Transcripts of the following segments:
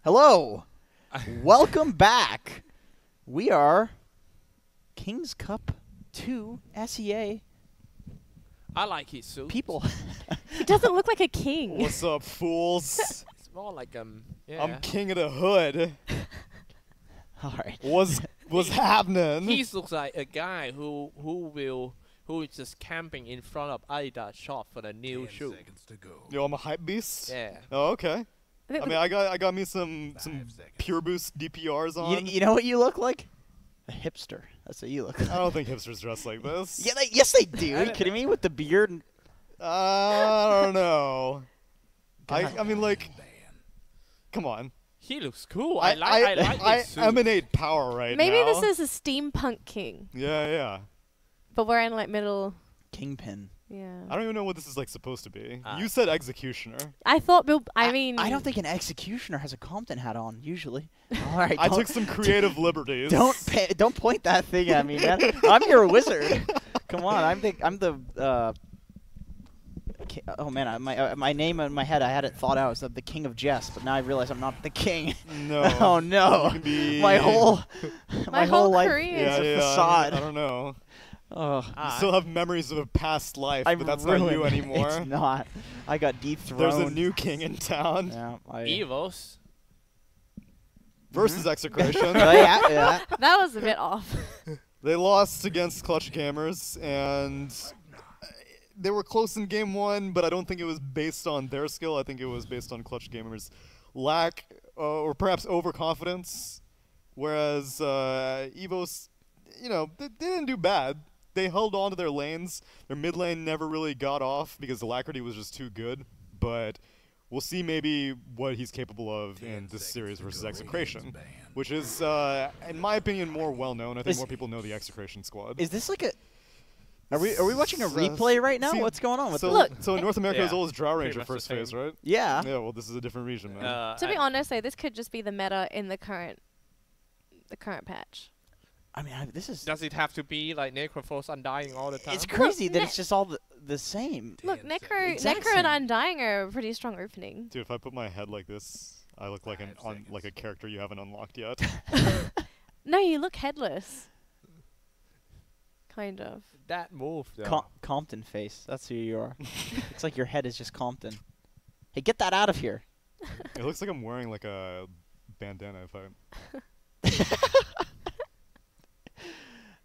Hello. Welcome back. We are King's Cup 2 SEA I like his suit. people. He doesn't look like a king. What's up, fools? It's more like yeah. I'm king of the hood. All right. What's happening? He looks like a guy who is just camping in front of Adidas shop for the new shoe. Yo, I'm a hype beast. Yeah. Oh, okay. I think I mean, I got me some pure boost DPRs on. You know what you look like? A hipster. That's what you look like. I don't think hipsters dress like this. Yeah, yes they do. Are you kidding me? With the beard. And I don't know. God. I mean, like, come on. He looks cool. I like his suit. emanate power right Maybe now. this is a steampunk king, Yeah. but we're in like middle. Kingpin. Yeah. I don't even know what this is like supposed to be. Ah. You said executioner. I thought Bill. I mean, I don't think an executioner has a Compton hat on usually. All right. I took some creative liberties. Don't point that thing at me, man. I'm your wizard. Come on. I'm the. Oh man, my name in my head, I had it thought out. It's the King of Jest, but now I realize I'm not the king. No. Oh no. You can be My whole life career. is a facade. I don't know. Oh, You still have memories of a past life, but that's not you anymore. It's not. I got dethroned. There's a new king in town. Yeah, EVOS. Versus Execration. yeah. that was a bit off. They lost against Clutch Gamers, and they were close in game one, but I don't think it was based on their skill. I think it was based on Clutch Gamers' lack or perhaps overconfidence. Whereas EVOS, they didn't do bad. They held on to their lanes. Their mid lane never really got off because Alacrity was just too good. But we'll see maybe what he's capable of in this series versus Execration, which is, in my opinion, more well-known. I think more people know the Execration squad. Is this like a? Are we watching a replay right now? What's going on with this? Look. So in North America, it was Yeah. always Drow Pretty Ranger much the first phase, same. right? Yeah. Yeah, well, this is a different region, man. To be honest, though, this could just be the meta in the current patch. I mean, this is. Does it have to be like Necrophos Undying all the time? It's crazy that Ne- it's just all the same. Look, Necro Exact and same. Undying are a pretty strong opening. Dude, if I put my head like this, I look like like a character you haven't unlocked yet. No, you look headless. Kind of. That move, though. Compton face. That's who you are. Looks like your head is just Compton. Hey, get that out of here. It looks like I'm wearing like a bandana if I...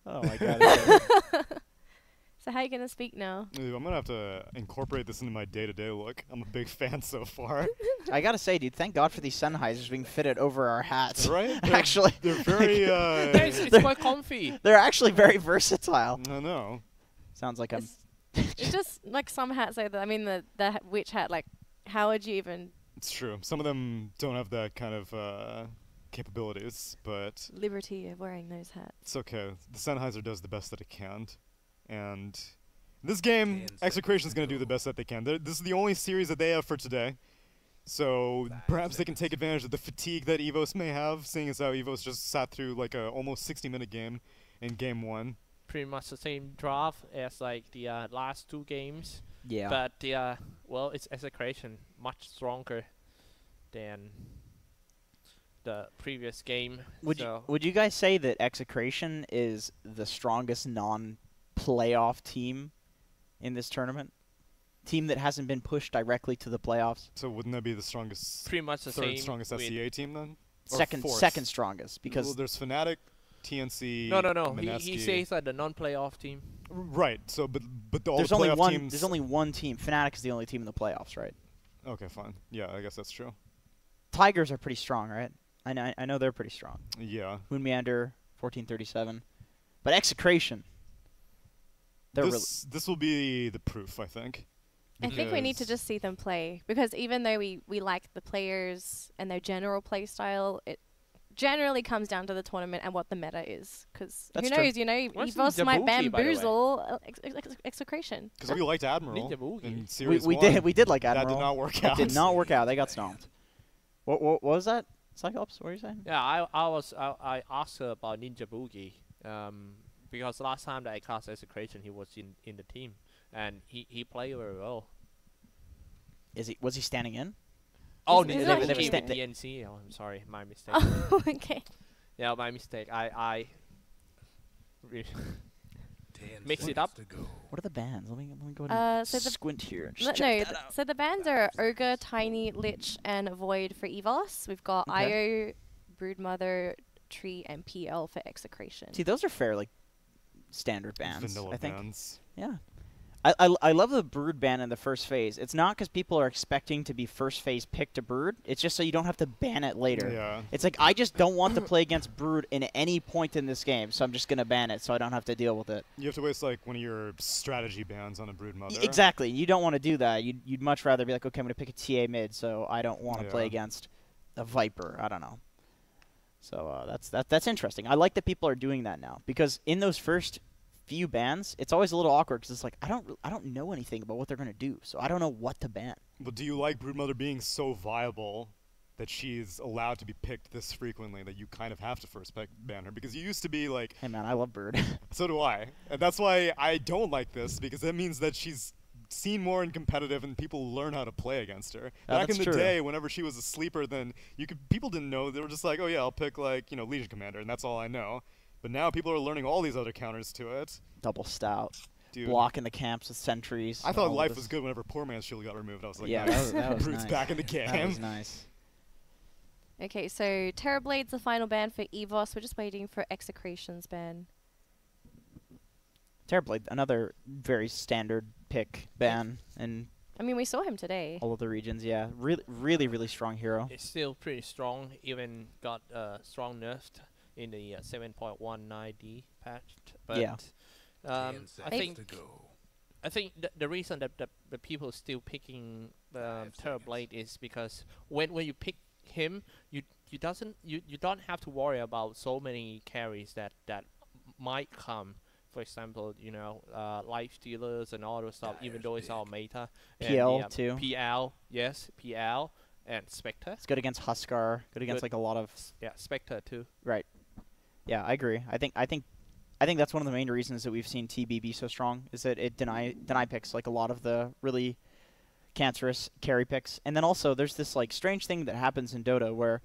Oh my god. So how you gonna speak now? Dude, I'm gonna have to incorporate this into my day-to-day look. I'm a big fan so far. I gotta say, dude, thank God for these Sennheisers being fitted over our hats. Right? Actually, They're very, It's quite comfy. they're actually very versatile. I know. Sounds like I'm. It's just like some hats like that. I mean, the witch hat. Like, how would you even It's true. Some of them don't have that kind of capabilities, but liberty of wearing those hats? it's okay. The Sennheiser does the best that it can. And this game, Execration is going to do the best that they can. This is the only series that they have for today. So perhaps they can take advantage of the fatigue that EVOS may have, seeing as how EVOS just sat through like a almost 60-minute game in game one. Pretty much the same draft as like the last two games. Yeah. But well, it's Execration much stronger than the previous game. Would you guys say that Execration is the strongest non-playoff team in this tournament? Team that hasn't been pushed directly to the playoffs? So wouldn't that be the strongest, pretty much the same. third strongest with SCA team then? Or Second fourth? strongest because Well, there's Fnatic, TNC. No. He Mineski. says that the non-playoff team. Right. So, but all there's the only playoff one. teams. There's only one team. Fnatic is the only team in the playoffs, right? Okay, fine. Yeah, I guess that's true. Tigers are pretty strong, right? I know they're pretty strong. Yeah. Moon Meander, 1437, but Execration. This will be the proof, I think. I think we need to Because- just see them play, because even though we like the players and their general play style, it generally comes down to the tournament and what the meta is. Because who That's true. knows, you know, What's EVOS Ninja might Boogie, by the way? bamboozle Execration. Because we liked Admiral Ninja Boogie. in Series We 1. did like That Admiral. did not work That out. did not work out. They got stomped. What was that? Cyclops? What were you saying? Yeah, I asked her about Ninja Boogie, because last time that I cast Execration, he was in the team, and he played very well. Was he standing in? Oh, He's they not will here. keep They- the NC. Oh, I'm sorry, my mistake. Oh, okay. Yeah, my mistake. I re- mix Mix it up. What are the bans? Let me go ahead and So the squint here. And No, just check that th- out. so the bans are Ogre, Tiny, Lich, and Void for EVOS. We've got Okay. IO, Broodmother, Tree, and PL for Execration. See, those are fairly standard bans. Vanilla I think. bans. Yeah. I love the brood ban in the first phase. It's not because people are expecting to be first phase picked to brood. It's just so you don't have to ban it later. Yeah. It's like, I just don't want to play against brood in any point in this game, so I'm just going to ban it so I don't have to deal with it. You have to waste like one of your strategy bans on a brood mother. Exactly. You don't want to do that. You'd much rather be like, okay, I'm going to pick a TA mid, so I don't want to play Yeah. against a Viper. I don't know. So that's interesting. I like that people are doing that now, because in those first few bans, it's always a little awkward because it's like, I don't know anything about what they're going to do, so I don't know what to ban. But do you like broodmother being so viable that she's allowed to be picked this frequently that you kind of have to first ban her? Because you used to be like, Hey man, I love Bird. so do I. And that's why I don't like this, because that means that she's seen more in competitive and people learn how to play against her. Back that's in the true. day, whenever she was a sleeper, then people didn't know. They were just like, oh yeah, I'll pick like, Legion Commander, and that's all I know. But now people are learning all these other counters to it. Double stout. Dude, Blocking the camps with sentries. I thought all life this- was good whenever Poor Man's Shield got removed. I was like, Yeah, nice. that was Brood's nice. back in the game. That was nice. Okay, so Terrorblade's the final ban for EVOS. We're just waiting for Execration's ban. Terrorblade, another very standard pick ban in I mean, we saw him today. all of the regions. Yeah, really strong hero. It's still pretty strong. Even got strong nerfed in the 7.19D patch. But Yeah. I They- think the reason that the people are still picking Terrorblade is because when you pick him, you don't have to worry about so many carries that might come. For example, life stealers and all those stuff. Even though it's all meta. PL and, too. PL, yes, PL and Spectre. It's good against Huskar. Good against Good. like a lot of Yeah, Spectre too. right. Yeah, I agree. I think that's one of the main reasons that we've seen TB be so strong is that it deny picks like a lot of the really cancerous carry picks. And then also there's this like strange thing that happens in Dota where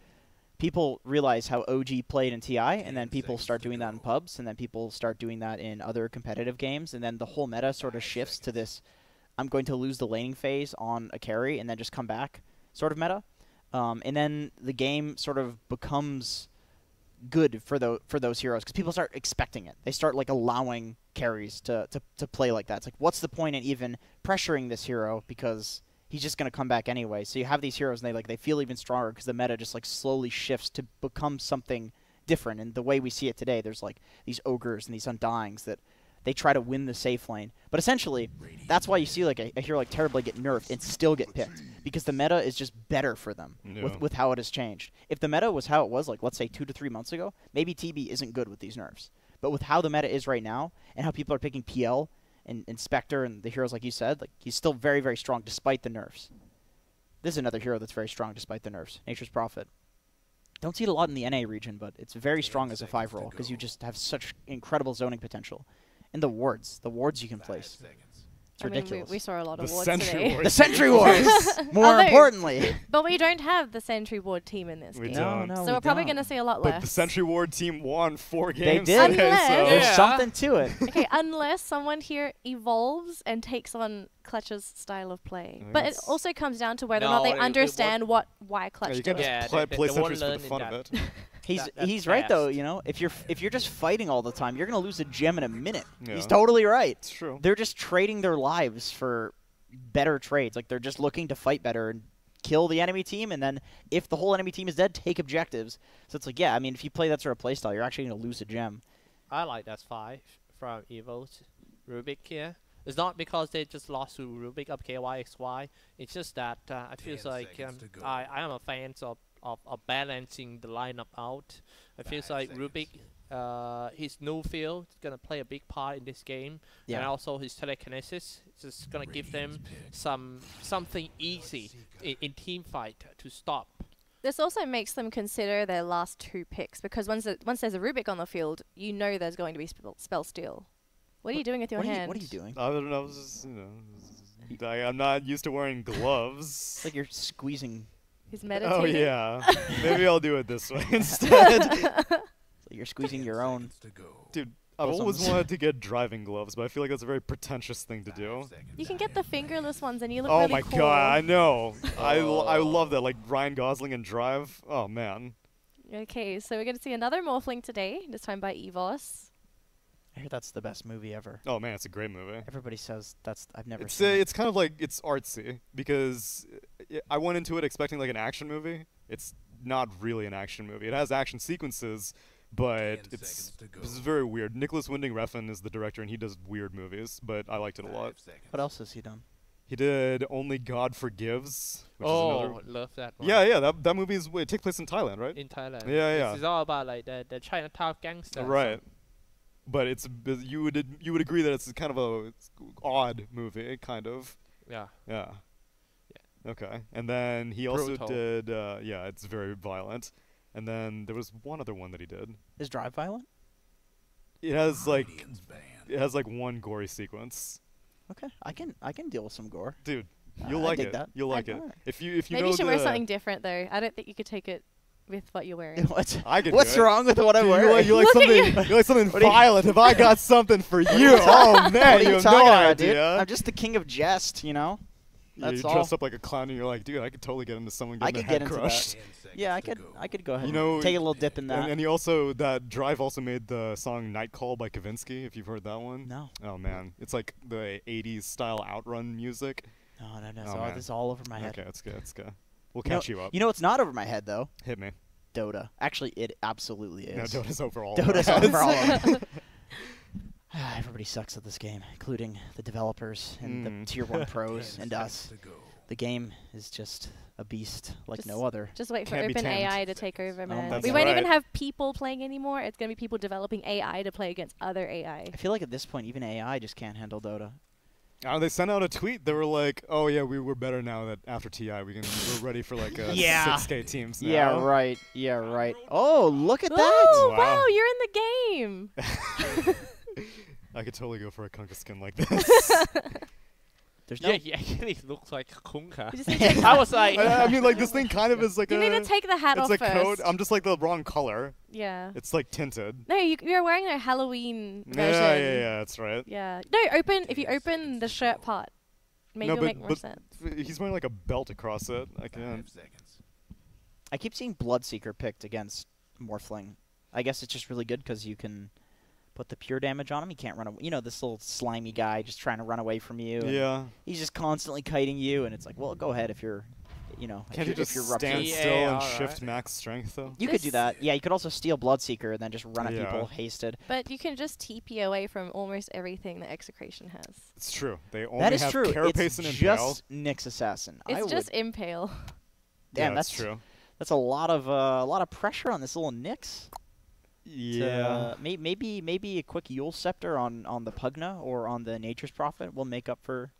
people realize how OG played in TI, and then people start doing that in pubs, and then people start doing that in other competitive games, and then the whole meta sort of shifts to this, I'm going to lose the laning phase on a carry and then just come back sort of meta. And then the game sort of becomes good for those heroes because people start expecting it. They start like allowing carries to play like that. It's like, what's the point in even pressuring this hero because he's just going to come back anyway. So you have these heroes and they feel even stronger because the meta just like slowly shifts to become something different. And the way we see it today, there's like these ogres and these undyings that they try to win the safe lane. But essentially, that's why you see like a hero like Terrorblade get nerfed and still get picked because the meta is just better for them with how it has changed. If the meta was how it was like, let's say 2 to 3 months ago, maybe TB isn't good with these nerfs. But with how the meta is right now and how people are picking PL and Spectre and the heroes like you said, like he's still very, very strong despite the nerfs. This is another hero that's very strong despite the nerfs. Nature's Prophet. Don't see it a lot in the NA region, but it's very strong as a 5-roll because you just have such incredible zoning potential. And the wards you can place. It's ridiculous. We saw a lot of The wards Sentry today. Wars. The Sentry Wars! More Although- importantly. But we don't have the Sentry Ward team in this We game. don't. No, So we we're probably don't. going to see a lot But less. the Sentry Ward team won 4 They games did. today, Unless- so There's Yeah. something to it. Okay, unless someone here evolves and takes on Clutch's style of play. But it Yes. also comes down to whether or No, not they it won't- understand why Clutch Yeah, you do can't it. just Yeah, play they sentries won't for the learn fun in of it. that He's right though, fast. you know. If you're just fighting all the time, you're gonna lose a gem in a minute. Yeah. He's totally right. It's true. They're just trading their lives for better trades. Like they're just looking to fight better and kill the enemy team, and then if the whole enemy team is dead, take objectives. So it's like, yeah, I mean, if you play that sort of playstyle, you're actually gonna lose a gem. I like that 5 from EVOS. Rubik here. It's not because they just lost to Rubik up KYXY. It's just that I feel like I am a fan of balancing the lineup out. I feel like Rubik, his new field is gonna play a big part in this game, and Yeah. also his telekinesis is just gonna give them something easy in team fight to stop. This also makes them consider their last 2 picks because once there's a Rubik on the field, you know there's going to be spell steal. What are you doing with your hand? What are you doing? I don't know. I'm not used to wearing gloves. It's like you're squeezing He's meditating. Oh yeah. Maybe I'll do it this way instead. So you're squeezing your own. Dude, I've always wanted to get driving gloves, but I feel like that's a very pretentious thing to do. You can get the fingerless ones, and you look Oh really my cool. god, I know. I love that, like Ryan Gosling and Drive. Oh man. Okay, so we're going to see another Morphling today, this time by EVOS. I hear that's the best movie ever. Oh man, it's a great movie. Everybody says that's. I've never It's seen it. it's kind of like it's artsy because I went into it expecting like an action movie. It's not really an action movie. It has action sequences, but this is very weird. Nicholas Winding Refn is the director, and he does weird movies, but I liked it a lot. What else has he done? He did Only God Forgives, which is another. Love that one. Yeah, that movie it takes place in Thailand, right? In Thailand. Yeah. It's all about like the Chinatown gangster. Right. But you would agree that it's kind of a odd movie, kind of. Yeah. Yeah. Okay. And then he also Brutal. did it's very violent. And then there was one other one that he did. Is Drive violent? It has like one gory sequence. Okay, I can deal with some gore. Dude, you'll I like dig it. that. You'll like it. Alright. If you Maybe know you should wear the- something different, though. I don't think you could take it with what you're wearing. What? I could What's do it. wrong with what I'm Dude, wearing? you like Look at something you like something What are you- violent. If I got something for you, oh man, What are you you have talking no about, dude? idea. I'm just the king of jest, you know. Yeah, That's you all. dress up like a clown and you're like, dude, I could totally get into someone I getting could their get head into crushed. that. Yeah, I could go ahead. You know, and take a little dip in that. And he also that Drive also made the song Night Call by Kavinsky, if you've heard that one. No. Oh man, it's like the 80s style outrun music. No. Oh, So man. this is all over my head. Okay, it's good. We'll catch you up. You know what's not over my head though? Hit me. Dota. Actually, it absolutely No, is. Dota's over all. Dota's of over all us. of it. Everybody sucks at this game, including the developers and the tier 1 pros and us. The game is just a beast like Just- no other. Just wait for Can't be open tamed. AI to take over, man. that's We won't even right. have people playing anymore. It's going to be people developing AI to play against other AI. I feel like at this point, even AI just can't handle Dota. They sent out a tweet. They were like, "Oh yeah, we're better now that after TI we're ready for like Yeah. 6K teams now." Yeah, right. Yeah, right. Oh, look at that! Oh, Wow. wow, you're in the game. I could totally go for a Kunkka skin like this. There's no. Yeah, he actually looks like a Kunka. You just need to take I was like, I mean, like this thing kind of is like You a. need to take the hat it's off like first. coat. I'm just like the wrong color. Yeah. It's like tinted. No, you're wearing a Halloween version. Yeah, that's right. Yeah. No, if you open the shirt part, maybe No, it'll but- make more but- sense. He's wearing like a belt across it. I can't. I keep seeing Bloodseeker picked against Morphling. I guess it's just really good because you can put the pure damage on him. He can't run away. You know, this little slimy guy just trying to run away from you. and Yeah. He's just constantly kiting you, and it's like, well, go ahead if you're, you know, Can't you just if you're ruptured. stand Yeah, still and alright. shift max strength though? You could do This- that. Yeah, you could also steal Bloodseeker and then just run at Yeah. people hasted. But you can just TP away from almost everything that Execration has. It's true. They only That is have true. Carapace It's and Impale. just Nyx Assassin. It's I just would, Impale. damn, yeah, that's true. That's a lot of pressure on this little Nyx. Yeah. Maybe a quick Yule Scepter on the Pugna or on the Nature's Prophet will make up for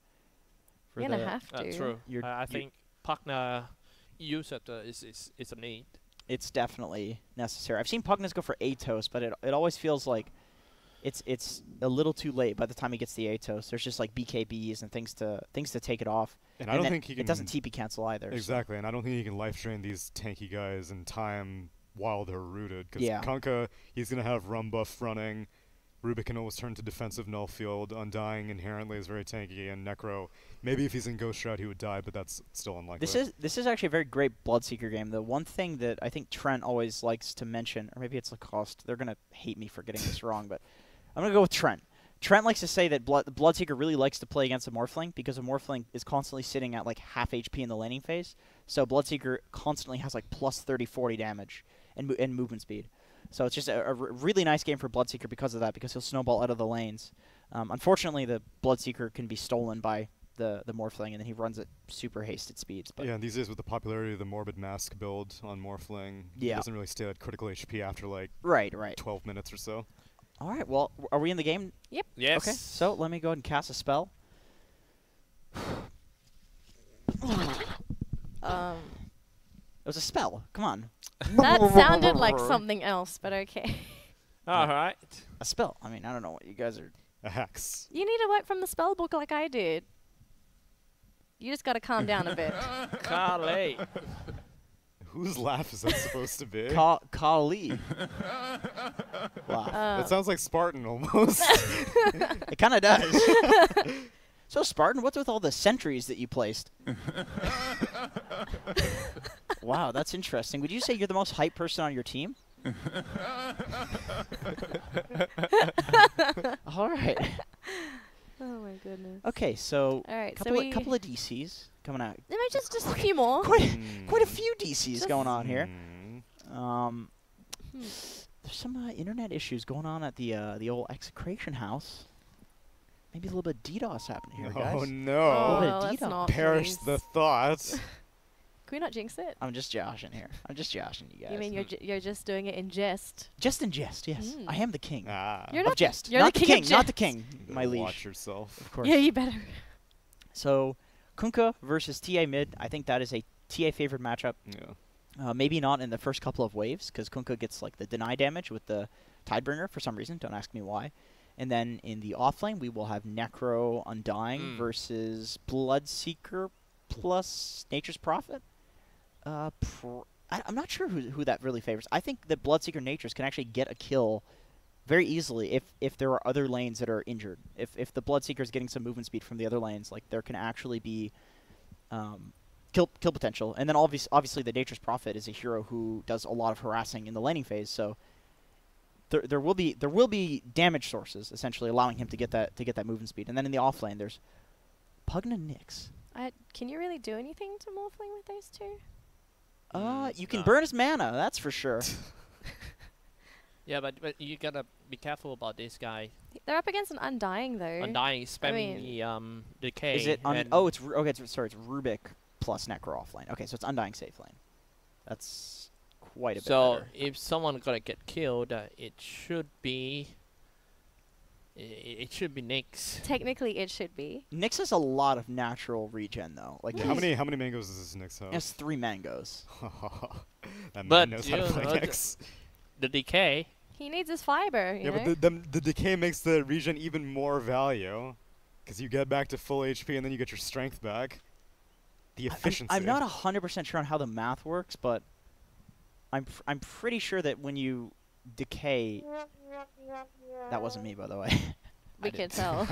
You're the. gonna have to. true. You're- I you're- think Pugna use it is a need. It's definitely necessary. I've seen Pugnas go for Atos, but it always feels like it's a little too late by the time he gets the Atos. There's just like BKBs and things to take it off. And I don't then think he can. It doesn't TP cancel either. so- Exactly, and I don't think he can life drain these tanky guys in time while they're rooted. Because Yeah. Kunkka, he's going to have Rum buff running. Rubik can always turn to defensive null field. Undying inherently is very tanky, and Necro, maybe if he's in Ghost Shroud he would die, but that's still unlikely. This is actually a very great Bloodseeker game. The one thing that I think Trent always likes to mention, or maybe it's Lacoste, they're gonna hate me for getting this wrong, but I'm gonna go with Trent. Trent likes to say that Bloodseeker really likes to play against a Morphling because a Morphling is constantly sitting at like half HP in the laning phase. So Bloodseeker constantly has like plus 30, 40 damage and movement speed. So it's just a really nice game for Bloodseeker because of that, because he'll snowball out of the lanes. Unfortunately, the Bloodseeker can be stolen by the Morphling, and then he runs at super hasted speeds. But Yeah, and these days with the popularity of the Morbid Mask build on Morphling, he Yeah. doesn't really stay at critical HP after like right. 12 minutes or so. All right, well, are we in the game? Yes. Okay, so let me go ahead and cast a spell. It was a spell. Come on. That sounded like something else, but okay. All right. A spell. I mean, I don't know what you guys are. A hex. You need to work from the spell book like I did. You just got to calm down a bit. Carly. Whose laugh is that supposed to be? Kali. Wow. That sounds like Spartan almost. It kind of does. So Spartan, what's with all the sentries that you placed? Wow, that's interesting. Would you say you're the most hyped person on your team? All right. Oh my goodness. Okay, so All right, couple of DCs coming out. Maybe just a few more. Quite a few DCs Just- going on here. Hmm. There's some internet issues going on at the old Execration house. Maybe a little bit of DDoS happening here, guys. Oh Oh, no. bit no, of let's DDoS. not. Perish please. the thought. Can we not jinx it? I'm just joshing here. I'm just joshing you guys. You mean you're just doing it in jest? Just in jest, yes. Mm. I am the king Ah. You're of not. jest. you're Not the the king of king, not the jest. king, You gotta my liege. Watch yourself. Of course. Yeah, you better. So, Kunkka versus TA mid. I think that is a TA favored matchup. Yeah. Maybe not in the first couple of waves, because Kunkka gets like the deny damage with the Tidebringer for some reason. Don't ask me why. And then in the offlane, we will have Necro Undying versus Bloodseeker plus Nature's Prophet. I'm not sure who that really favors. I think that Bloodseeker Natures can actually get a kill very easily if there are other lanes that are injured. If the Bloodseeker is getting some movement speed from the other lanes, like there can actually be kill potential. And then obviously the Nature's Prophet is a hero who does a lot of harassing in the laning phase, so there will be damage sources essentially allowing him to get that movement speed. And then in the offlane there's Pugna Nyx. Can you really do anything to Morphling with those two? You can burn his mana, that's for sure. Yeah, but you gotta be careful about this guy. They're up against an Undying though. Undying, spamming mean- the decay. Is it and it's Rubik plus Necro offlane. Okay, so it's Undying safe lane. That's quite a bit so better. if someone gonna get killed, it should be. It should be Nyx. Technically, it should be. Nyx has a lot of natural regen though. Like Yeah, how many mangoes does this Nyx have? He has 3 mangoes. That But, man knows how to you play know, Nyx. The decay. He needs his fiber. You Yeah, know? but the decay makes the regen even more value, because you get back to full HP and then you get your strength back. The efficiency. I'm not 100% sure on how the math works, but I'm pretty sure that when you decay, that wasn't me by the way. we can tell.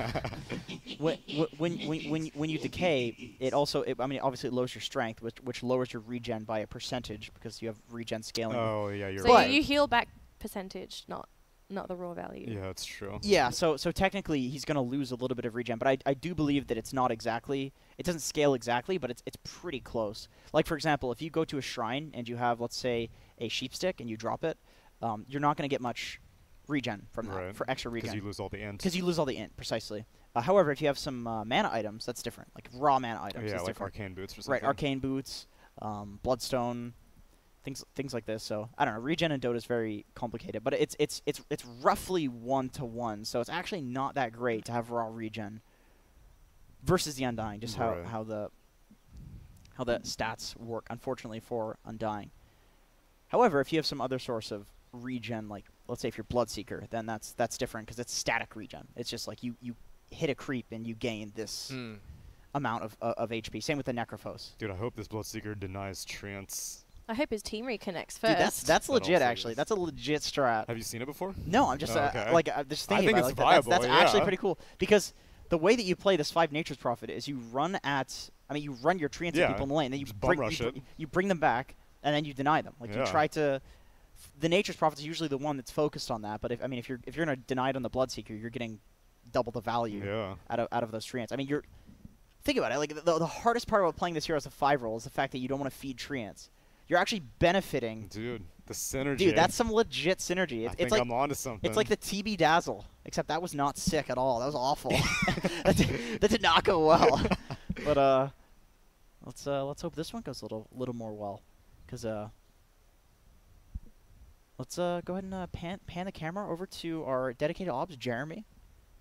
when you decay, it also obviously it lowers your strength, which lowers your regen by a percentage because you have regen scaling. Oh yeah, you're So right. you heal back percentage, not the raw value. Yeah, that's true. Yeah, so technically he's going to lose a little bit of regen, but I do believe that it's not exactly, it doesn't scale exactly, but it's pretty close. Like for example, if you go to a shrine and you have, let's say, a sheep stick and you drop it, you're not going to get much regen from that for extra regen. Because you lose all the int. Because you lose all the int, precisely. However, if you have some mana items, that's different. Like raw mana items, Yeah, that's like different. arcane boots or something. Right, arcane boots, bloodstone, things like this. So I don't know. Regen in Dota is very complicated, but it's roughly 1-to-1. So it's actually not that great to have raw regen versus the Undying. Just how the stats work, unfortunately, for Undying. However, if you have some other source of regen, like let's say if you're Bloodseeker, then that's different because it's static regen. It's just like you hit a creep and you gain this amount of HP. Same with the Necrophos. Dude, I hope this Bloodseeker denies Trance. I hope his team reconnects first. Dude, that's legit also actually. is. That's a legit strat. Have you seen it before? No, I'm just Okay. just thinking think about it's it. Like, viable, that's actually yeah. pretty cool because the way that you play this 5 Nature's Prophet is you run your treants at Yeah, people in the lane, then you just bum bring rush it. you bring them back, and then you deny them. Like you Yeah. try to. The Nature's Prophet is usually the one that's focused on that, but if you're gonna deny it on the Bloodseeker, you're getting double the value out of those treants. I mean, think about it. Like the hardest part about playing this hero as a 5 role is the fact that you don't want to feed treants. You're actually benefiting. Dude, the synergy. Dude, that's some legit synergy. I think I'm onto something. It's like the TB Dazzle, except that was not sick at all. That was awful. that did not go well. But let's hope this one goes a little more well, because let's go ahead and pan the camera over to our dedicated ops, Jeremy,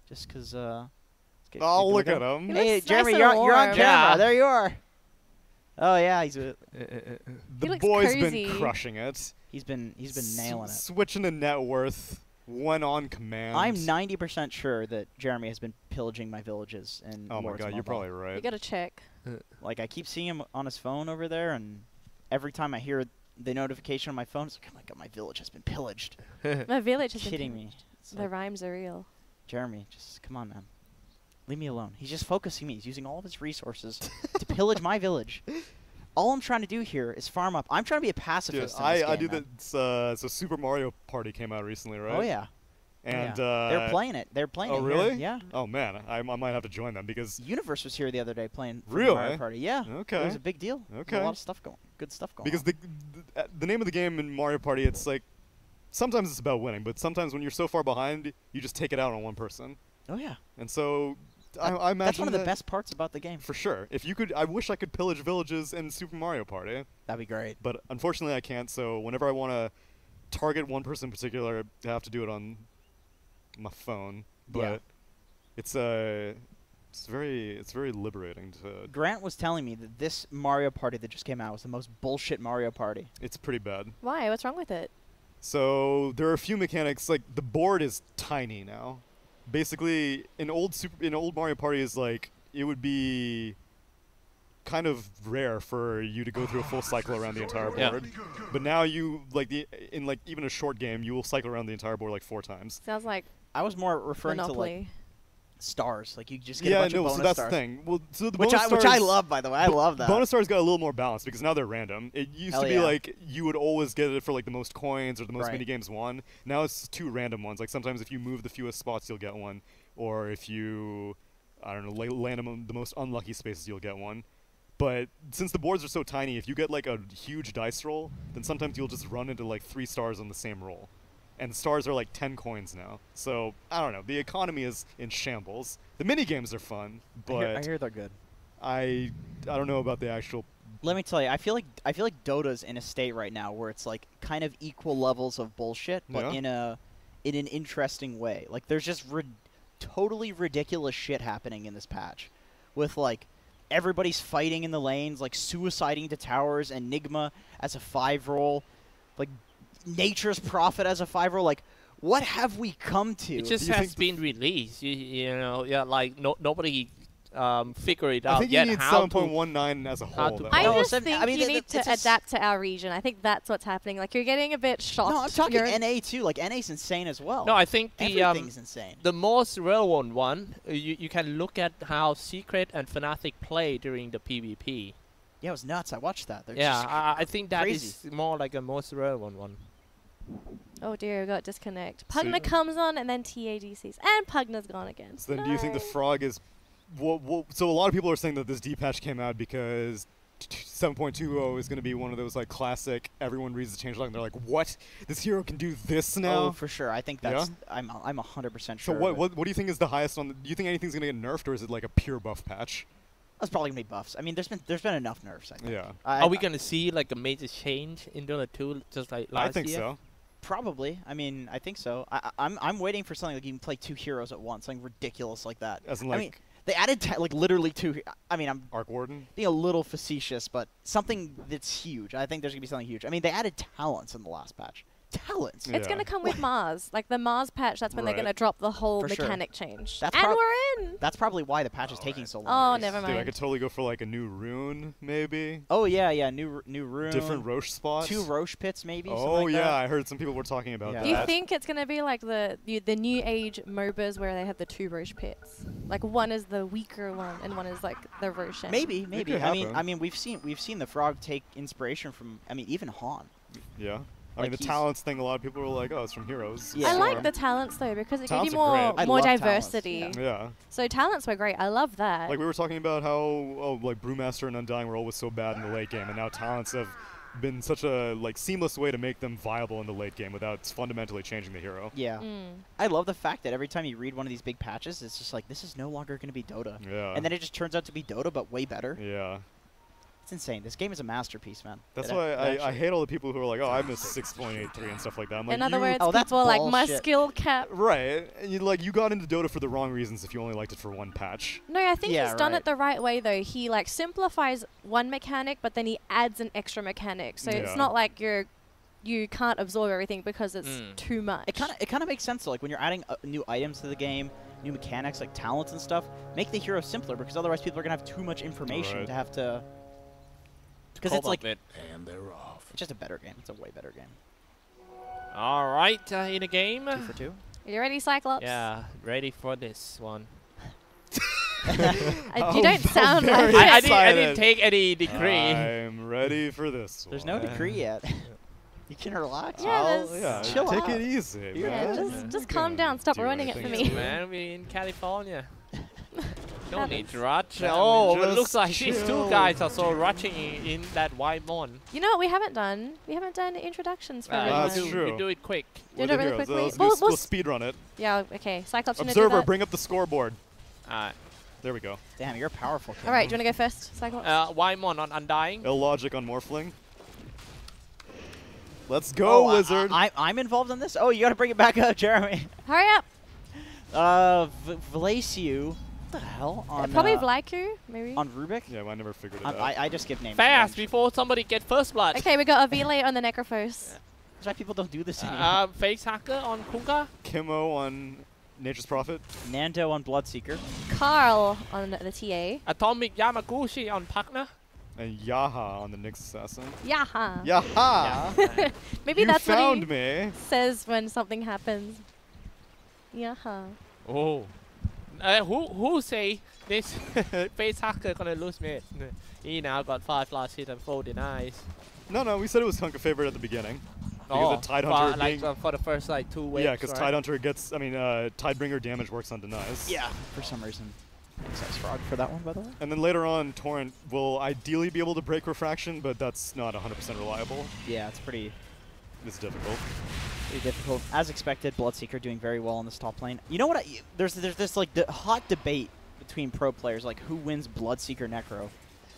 just because. Oh, look at him. He Hey, looks Jeremy, nice you're and on warm. camera. Yeah. There you are. Oh yeah, The looks boy's cozy. been crushing it. he's been nailing it. Switching to net worth, one on command. I'm 90% sure that Jeremy has been pillaging my villages in Oh my Lords god, you're Mobile. probably You right. gotta check. Like I keep seeing him on his phone over there, and every time I hear the notification on my phone. It's like, oh my god, my village has been pillaged. My village is Kidding me. It's The like, rhymes are real. Jeremy, just come on, man. Leave me alone. He's just focusing me. He's using all of his resources to pillage my village. All I'm trying to do here is farm up. I'm trying to be a pacifist. Dude, I do that. So Super Mario Party came out recently, right? Oh yeah. And they're playing it. They're playing it. Oh really? Here. Yeah. Oh man, I might have to join them because Universe was here the other day playing Really? Mario Party. Yeah. Okay. It was a big deal. Okay. There's a lot of stuff going. Good stuff going. because on. the name of the game in Mario Party, it's like sometimes it's about winning, but sometimes when you're so far behind, you just take it out on one person. Oh yeah. And so I imagine that's one of the that best parts about the game. for sure. If you could, I wish I could pillage villages in Super Mario Party, That'd be great. but unfortunately I can't. So whenever I want to target one person in particular, I have to do it on my phone. But Yeah. it's very liberating to. Grant was telling me that this Mario Party that just came out was the most bullshit Mario Party. It's pretty bad. Why? What's wrong with it? So there are a few mechanics. Like the board is tiny now. Basically, in old Mario Party is like it would be kind of rare for you to go through a full cycle around the entire Yeah. board. But now you in even a short game, you will cycle around the entire board like 4 times. Sounds like I was more referring to like Monopoly. stars. Like you just get a Yeah, bunch no, of bonus so that's stars. the thing. Well, so the Which bonus I stars, love, by the way. I love that. Bonus stars got a little more balanced because now they're random. It used Hell to be yeah. like you would always get it for like the most coins or the most Right. mini games won. Now it's 2 random ones. Like sometimes if you move the fewest spots, you'll get one, or if you, I don't know, land on the most unlucky spaces, you'll get one. But since the boards are so tiny, if you get like a huge dice roll, then sometimes you'll just run into like 3 stars on the same roll. And stars are like 10 coins now. So, I don't know. The economy is in shambles. The mini games are fun, but I hear they're good. I don't know about the actual. Let me tell you, I feel like Dota's in a state right now where it's like kind of equal levels of bullshit, but Yeah. in an interesting way. Like there's just totally ridiculous shit happening in this patch, with like everybody's fighting in the lanes, like suiciding to towers, Enigma as a 5 roll, like Nature's Prophet as a 5 roll. Like, what have we come to? It just you has think been released. You know, yeah, like nobody figure it I out think you yet. need How to 7.19 as a how whole. to though. I No, just seven- think I mean, you th- need th- to it's adapt to our region. I think that's what's happening. Like you're getting a bit shocked. No, I'm talking You're- NA too. Like NA's insane as well. No, I think everything's insane. the most relevant one, you can look at how Secret and Fnatic play during the PvP. Yeah, it was nuts. I watched that. They're Yeah, just I think that crazy. is more like a most relevant one. Oh dear, we got disconnect. So- Pugna comes on and then TADCs. And Pugna's gone again. So then, do you think the No. frog is? So a lot of people are saying that this D patch came out because 7.20 is going to be one of those like classic. Everyone reads the changelog and they're like, "What? This hero can do this now?" Oh, for sure. I think that's. I'm 100% So sure. what do you think is the highest on? Do you think anything's going to get nerfed, or is it like a pure buff patch? That's probably gonna be buffs. I mean, there's been enough nerfs. I think. Yeah, Are we gonna see like a major change in Dota 2 just like last I think year? so. Probably. I mean, I think so. I'm waiting for something like you can play 2 heroes at once, something ridiculous like that. As in I like mean, they added like literally 2. I mean, I'm Arc Warden. being a little facetious, but something that's huge. I think there's gonna be something huge. I mean, they added talents in the last patch. Talents. Yeah. It's going to come with Mars. Like the Mars patch, that's when they're Right. going to drop the whole For sure. mechanic change. That's and prob- we're in. That's probably why the patch is taking so Oh, long. never Dude, I mind. could totally go for like a new rune, maybe. Oh yeah, new rune. Different Roche spots. 2 Roche pits, maybe. something Oh like yeah, that. I heard some people were talking about Yeah. that. Do you think it's going to be like the new age MOBAs where they have the 2 Roche pits? Like one is the weaker one and one is like the Roche. Maybe. could happen. I mean, we've seen the frog take inspiration from. I mean, even Han. Yeah. I Like mean, the he's- talents thing. A lot of people were like, "Oh, it's from Heroes." Yeah. I like Storm. the talents though because it gives Talents you are more great. I more love talents, diversity. Yeah. So talents were great. I love that. Like we were talking about how like Brewmaster and Undying were always so bad in the late game, and now talents have been such a like seamless way to make them viable in the late game without fundamentally changing the hero. Yeah. I love the fact that every time you read one of these big patches, it's just like this is no longer going to be Dota, Yeah. and then it just turns out to be Dota, but way better. Yeah. It's insane. This game is a masterpiece, man. That's It why I actually- hate all the people who are like, "Oh, I missed 6.83 and stuff like that." I'm like, In other you- words, Oh, that's people are like my bullshit. skill cap. right? And you got into Dota for the wrong reasons if you only liked it for one patch. No, I think Yeah, he's done right. it the right way though. He like simplifies one mechanic, but then he adds an extra mechanic. So Yeah. it's not like you can't absorb everything because it's too much. It kind of makes sense though. Like when you're adding new items to the game, new mechanics like talents and stuff, make the hero simpler because otherwise people are gonna have too much information Right. to have to. Because it's like It. And they're off. It's just a better game. It's a way better game. All right, in the game. 2 for 2. Are you ready, Xyclopzz? Yeah, ready for this one. You don't sound like very it. I didn't take any decree. I'm ready for this one. There's no decree yet. You can relax. Yeah, there's- chill take out. it easy, Yeah, man. just calm down. Stop do ruining it for anything me. Man, we in California. No need Happens. to rush. Man, Oh, it just looks like these two chill. guys are so rushing in that white mon. You know what we haven't done? We haven't done introductions for everyone. that's true. We do it quick. Do it We're the really heroes. quickly. Let's We'll- do- we'll we'll speed run it. Yeah, okay. Cyclops, gonna do Observer, that. bring up the scoreboard. Alright. There we go. Damn, you're a powerful kid. All right, do you want to go first, Cyclops? White mon on Undying. Illogic on Morphling. Let's go, Wizard. I'm involved in this? Oh, you got to bring it back up, Jeremy. Hurry up. Vlasiu. What the hell? On, Probably Vlaiku, maybe. On Rubik? Yeah, well, I never figured it out. I just give names. Fast That's before somebody get first blood. Okay, we got Avile on the Necrophos. why people don't do this anymore. Face hacker on Kunga. Kimo on Nature's Prophet. Nando on Bloodseeker. Carl on the TA. Atomic Yamaguchi on Pakna. And Yaha on the Nyx Assassin. Yaha. Yaha! Maybe You that's found what he me. says when something happens. Yaha. Oh. Who say this face hacker gonna lose mid? He now got 5 last hit and 4 denies. No, we said it was Hunker favorite at the beginning. Oh, Because the Tidehunter like being... for the first like 2 waves. Yeah, because right? Tidehunter gets... Tidebringer damage works on denies. Yeah. For some reason. Excise Frog for that one, by the way. And then later on, Torrent will ideally be able to break Refraction, but that's not 100% reliable. Yeah, it's pretty It's difficult. difficult. As expected, Bloodseeker doing very well in this top lane. You know what? There's this like hot debate between pro players, like who wins Bloodseeker Necro.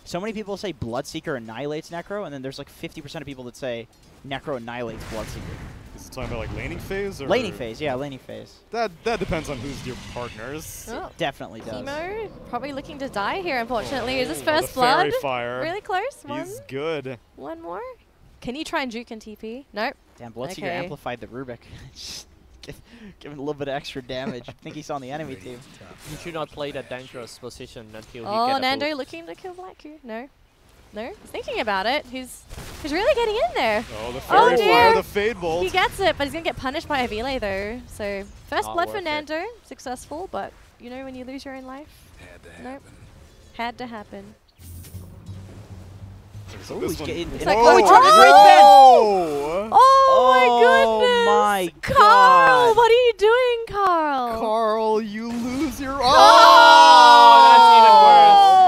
So many people say Bloodseeker annihilates Necro, and then there's like 50% of people that say Necro annihilates Bloodseeker. Is it talking about like laning phase? Or Laning phase, yeah, laning phase. That depends on who's your partners. Oh. Definitely does. Chemo probably looking to die here, unfortunately. Is this Oh, first the blood? Fairy Fire. Really close? He's good. One more? Can you try and juke and TP? Nope. Damn, Bloodseeker Okay. amplified the Rubik. Just give him a little bit of extra damage. I think he's on the enemy team. You should not play that dangerous position until Oh, you get a Nando boost. looking to kill Blackku. No. No? He's thinking about it. He's really getting in there. Oh, the Oh, Fairy dear. Fire, the Fade He Bolt. gets it, but he's going to get punished by Avile, though. So, first Not blood for worth it. Nando. Successful, but you know when you lose your own life? Nope. Had to happen. So Ooh, this he's one- getting... It's like, oh, he oh, took his Whoa! Oh, Oh, my my goodness! Carl, God. what are you doing, Carl? Carl, you lose your... Oh,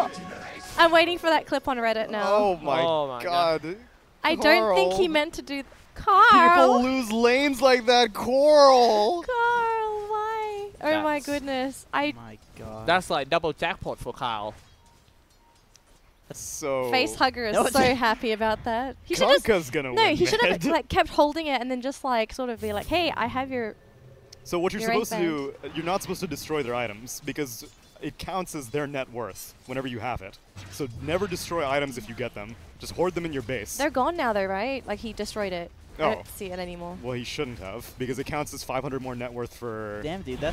that's even worse. I'm waiting for that clip on Reddit now. Oh my, Oh my God. I don't think he Carl. meant to do... People Carl! lose lanes like that, Coral. Carl, why? Oh my That's- goodness. Oh my god. That's like double jackpot for Kyle. So Face hugger is No, so it's- happy about that. He should just... Kanka's gonna No, win. he should have man. like kept holding it and then just like sort of be like, hey, I have your... So what you're You're supposed right, to do, you're not supposed to destroy their items because it counts as their net worth whenever you have it. So never destroy items if you get them. Just hoard them in your base. They're gone now though, right? Like he destroyed it. I Oh. don't see it anymore. Well, he shouldn't have because it counts as 500 more net worth for. Damn, dude, TA.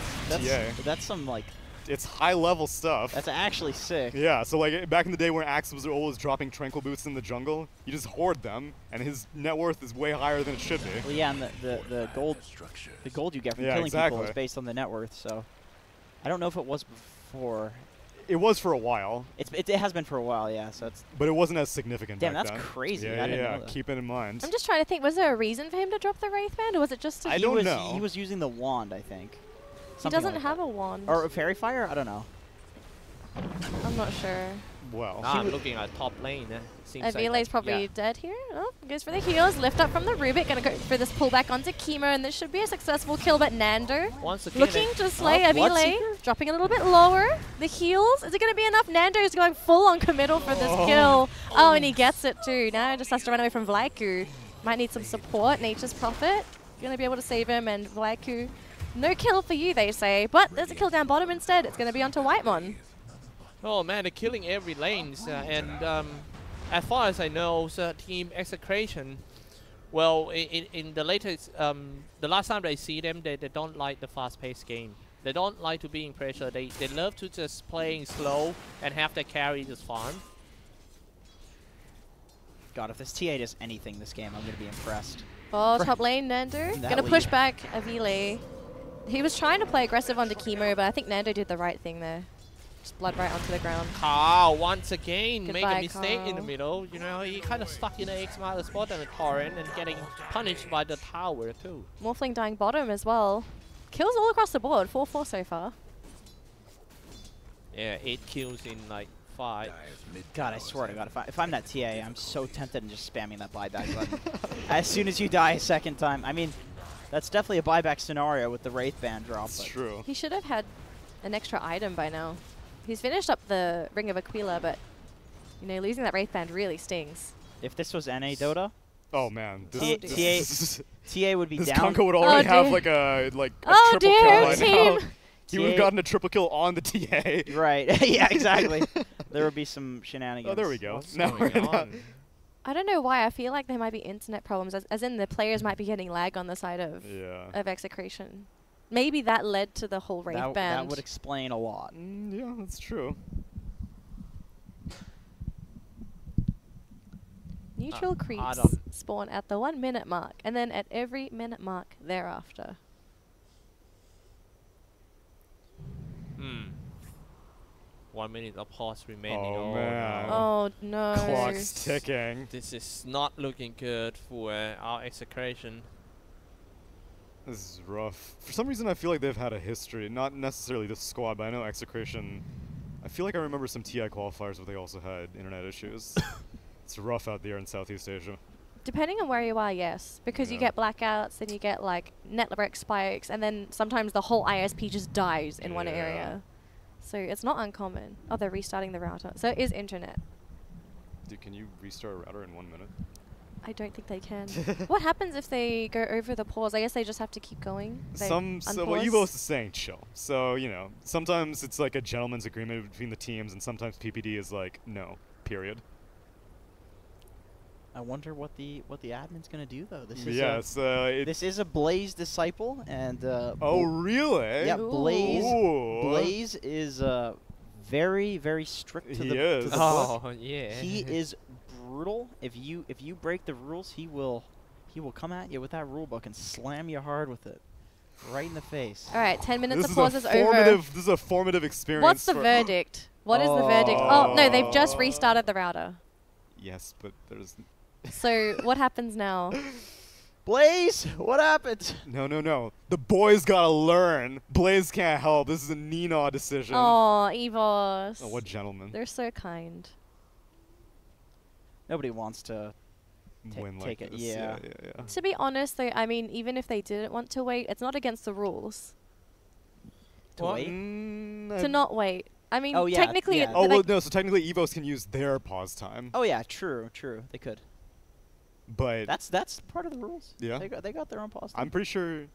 that's some like It's high level stuff. that's actually sick. Yeah, so like back in the day when Axe was always dropping tranquil boots in the jungle, you just hoard them, and his net worth is way higher than it should be. Well, yeah, and the gold you get from Yeah, killing people exactly. is based on the net worth. So I don't know if it was before. It was for a while, It has been for a while, yeah. So it's but it wasn't as significant. Damn, back that's then. crazy. Yeah, I didn't yeah. know that. Keep it in mind. I'm just trying to think, was there a reason for him to drop the Wraith Band or was it just to... I he don't was, know. He was using the wand, I think. He Something doesn't like have that. a wand. Or a fairy fire. I don't know. I'm not sure. Well, I'm looking at top lane. Seems like Avile's probably yeah. dead here. Oh, goes for the heals. Lift up from the Rubik. Gonna go for this pullback onto Chemo, and this should be a successful kill. But Nando Once again, looking to slay Oh, Avile. Bloodseeker? Dropping a little bit lower. The heals. Is it gonna be enough? Nando's going full on committal for this Oh. kill. Oh, and he gets it too. Now just has to run away from Vlaiku. Might need some support. Nature's Prophet gonna be able to save him, and Vlaiku. No kill for you, they say. But there's a kill down bottom instead. It's gonna be onto Whitemon. Oh man, they're killing every lanes, and as far as I know, Team Execration, well, in the latest, the last time I see them, they don't like the fast-paced game. They don't like to be in pressure. They love to just playing slow and have their carry just farm. God, if this TA does anything this game, I'm going to be impressed. Oh, top lane, Nando. Gonna push back Avile. He was trying to play aggressive onto Chemo, but I think Nando did the right thing there. Just blood right onto the ground. Carl, once again, Goodbye, make a mistake Carl. in the middle. You know, he kind of stuck in an X-Marker spot and a torrent and getting punished by the tower, too. Morphling dying bottom as well. Kills all across the board. 4-4 so far. Yeah, 8 kills in like 5. God, I swear to God, if I'm that TA, I'm so tempted in just spamming that buyback button. As soon as you die a second time. I mean, that's definitely a buyback scenario with the Wraith Band drop. That's true. He should have had an extra item by now. He's finished up the Ring of Aquila, but you know, losing that Wraith Band really stings. If this was NA Dota, Oh man, TA would be this down. Kanko would already have dear. like a Oh triple kill dear, by team! now. He would have gotten a triple kill on the TA. Right. Yeah, exactly. There would be some shenanigans. Oh, there we go. What's Now going we're not. on? I don't know why. I feel like there might be internet problems, as in the players might be getting lag on the side of Execration. Maybe that led to the whole Wraith Band. That would explain a lot. Yeah, that's true. Neutral I creeps don't- spawn at the 1 minute mark, and then at every minute mark thereafter. 1 minute of pause remaining. Oh, man. No. Oh no. Clock's ticking. This is not looking good for our Execration. This is rough. For some reason, I feel like they've had a history. Not necessarily this squad, but I know Execration. I feel like I remember some TI qualifiers, but they also had internet issues. It's rough out there in Southeast Asia. Depending on where you are, yes. Because you Yeah. get blackouts, then you get like network spikes, and then sometimes the whole ISP just dies in one Yeah. area. So it's not uncommon. Oh, they're restarting the router. So it is internet. Dude, can you restart a router in 1 minute? I don't think they can. What happens if they go over the pause? I guess they just have to keep going. They Well, unpause? EVOS is saying chill. So, you know, sometimes it's like a gentleman's agreement between the teams, and sometimes PPD is like, no, period. I wonder what the admin's gonna do though. This is Yes, this is a Blaze disciple, and oh, really? yeah, Ooh. Blaze is very very strict to He the is. to the book. Oh yeah. He is brutal. If you break the rules, he will come at you with that rule book and slam you hard with it, right in the face. All right, 10 minutes This of pause is is a over. formative. This is a formative experience. What's the for- verdict? What is the verdict? Oh, no, they've just restarted the router. Yes, but there's So what happens now? Blaze, what happened? no. The boys gotta learn. Blaze can't help. This is a Nina decision. Oh, EVOS. Oh, what gentleman. They're so kind. Nobody wants to. Win like take it, this. yeah. Yeah. To be honest, though, I mean, even if they didn't want to wait, it's not against the rules To What? wait? to not wait. I mean, Oh, yeah, technically, yeah. Oh, like, well, no, so technically EVOS can use their pause time. Oh yeah, true. They could. But That's part of the rules. Yeah. They got their own pause. I'm pretty sure.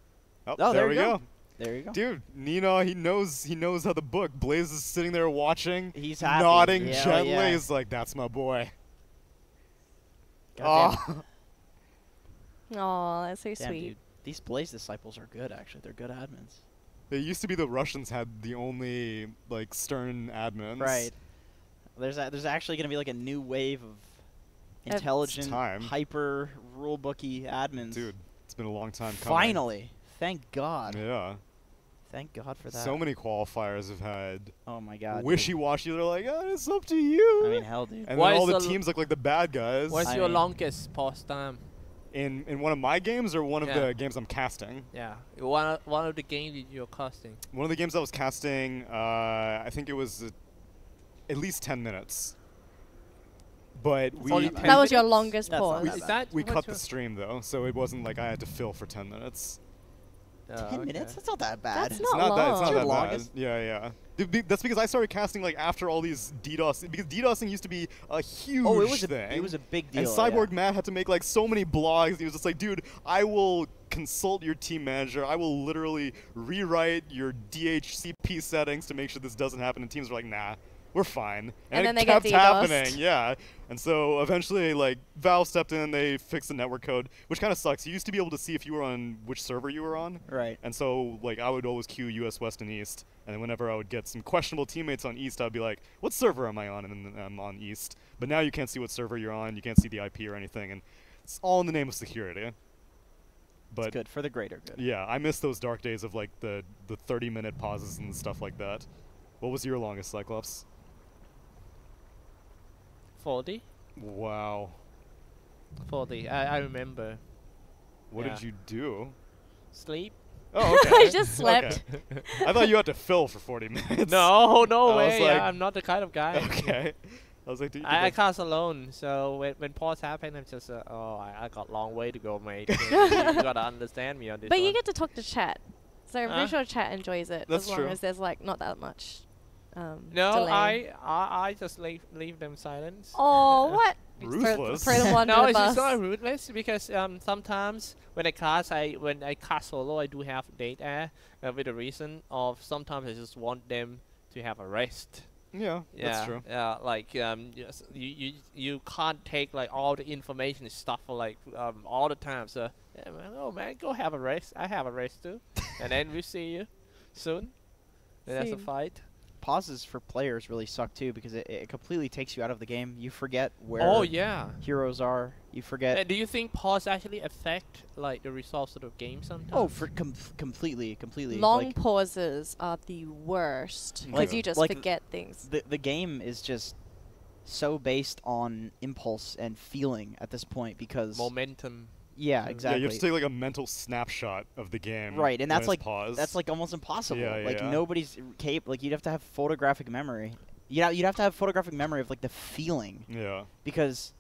Oh, Oh, there we go. There you go. Dude, Nina, he knows how the book. Blaze is sitting there watching, He's happy. nodding Yeah, gently. yeah. He's like, "That's my boy." Goddamn. oh, that's so Damn, sweet. dude. These Blaze disciples are good, actually. They're good admins. It used to be the Russians had the only like stern admins. Right. There's actually going to be like a new wave of intelligent, time. hyper rulebooky admins. Dude, it's been a long time coming. Finally. Thank God. Yeah. Thank God for that. So many qualifiers have had Oh my God. dude. wishy-washy. They're like, "Oh, it's up to you." I mean, hell, dude. and Why then all is the the l- teams look like the bad guys. What's I your mean- longest pause time? In one of my games or one of Yeah. the games I'm casting? Yeah, one of the games that you're casting. One of the games I was casting, I think it was at least 10 minutes. But Only we 10 That was your minutes? longest That's not pause. that Is bad. that we what's cut the your- stream though, so it wasn't like I had to fill for 10 minutes. 10 minutes? That's not that bad. That's It's not not that. It's long. not Your that longest? bad. Yeah. That's because I started casting like after all these DDoS, because DDoSing used to be a huge Oh, it was thing. it was a big deal. And Cyborg Matt had to make like so many blogs. He was just like, "Dude, I will consult your team manager. I will literally rewrite your DHCP settings to make sure this doesn't happen." And teams were like, "Nah, we're fine. And then it they get kept DDoSed. happening, yeah. And so eventually, like, Valve stepped in, they fixed the network code, which kind of sucks. You used to be able to see if you were on which server you were on. Right. And so, like, I would always queue US West and East. And then whenever I would get some questionable teammates on East, I'd be like, what server am I on? And then I'm on East. But now you can't see what server you're on. You can't see the IP or anything. And it's all in the name of security. But It's good for the greater good. yeah, I miss those dark days of, like, the 30-minute pauses and stuff like that. What was your longest, Xyclopzz? 40? Wow. 40. I remember. What Yeah. did you do? Sleep? Oh, okay. I just slept. Okay. I thought you had to fill for 40 minutes. No, no I was way. like- I'm not the kind of guy. Okay. I was like, dude, you I did cast alone, so when pause happened, I'm just, I got long way to go, mate. you gotta understand me on this But you one. get to talk to chat. So I'm pretty sure chat enjoys it That's as long true. as there's like not that much No, delay. I just leave them silent. Oh, what? Ruthless. Throw them under No, the it's bus. not ruthless because sometimes when I cast solo, I do have data with the reason of sometimes I just want them to have a rest. Yeah, that's true. Yeah, like yes, you can't take like all the information and stuff for like all the time. So yeah, man, oh man, go have a rest. I have a rest too, and then we see you soon. Then that's a Soon. fight. Pauses for players really suck too because it completely takes you out of the game. You forget where Oh yeah. heroes are. You forget. Do you think pause actually affect like the results of the game sometimes? Oh, for completely. Long Like, pauses are the worst Like- because you just like forget things. the game is just so based on impulse and feeling at this point because momentum. yeah, Yeah, exactly. Yeah, you have to take like a mental snapshot of the game. Right, and when that's it's like paused. that's like almost impossible. Yeah, like yeah. nobody's capable. Like you'd have to have photographic memory. You'd have to have photographic memory of like the feeling Yeah. because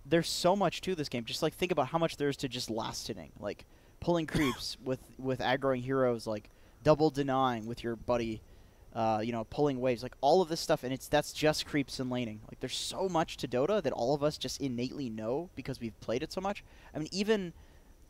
there's so much to this game. Just like think about how much there is to just last hitting, like pulling creeps with aggroing heroes, like double denying with your buddy, pulling waves, like all of this stuff, and that's just creeps and laning. Like there's so much to Dota that all of us just innately know because we've played it so much. I mean, even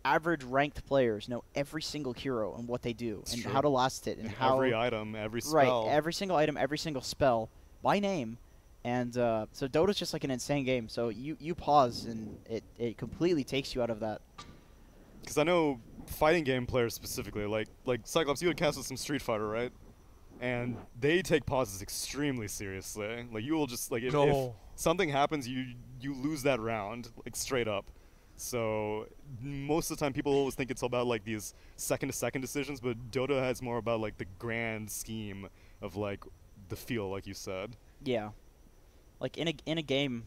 average ranked players know every single hero and what they do It's and true. how to last it and how every item, every spell. right, every single item, every single spell by name. And so Dota's just like an insane game. So you pause and it completely takes you out of that. Because I know fighting game players specifically, like Xyclopzz, you had cast with some Street Fighter, right? And they take pauses extremely seriously. Like you will just like if something happens, you lose that round like straight up. So most of the time, people always think it's about like these second-to-second decisions, but Dota has more about like the grand scheme of like the feel, like you said. Yeah. Like in a game,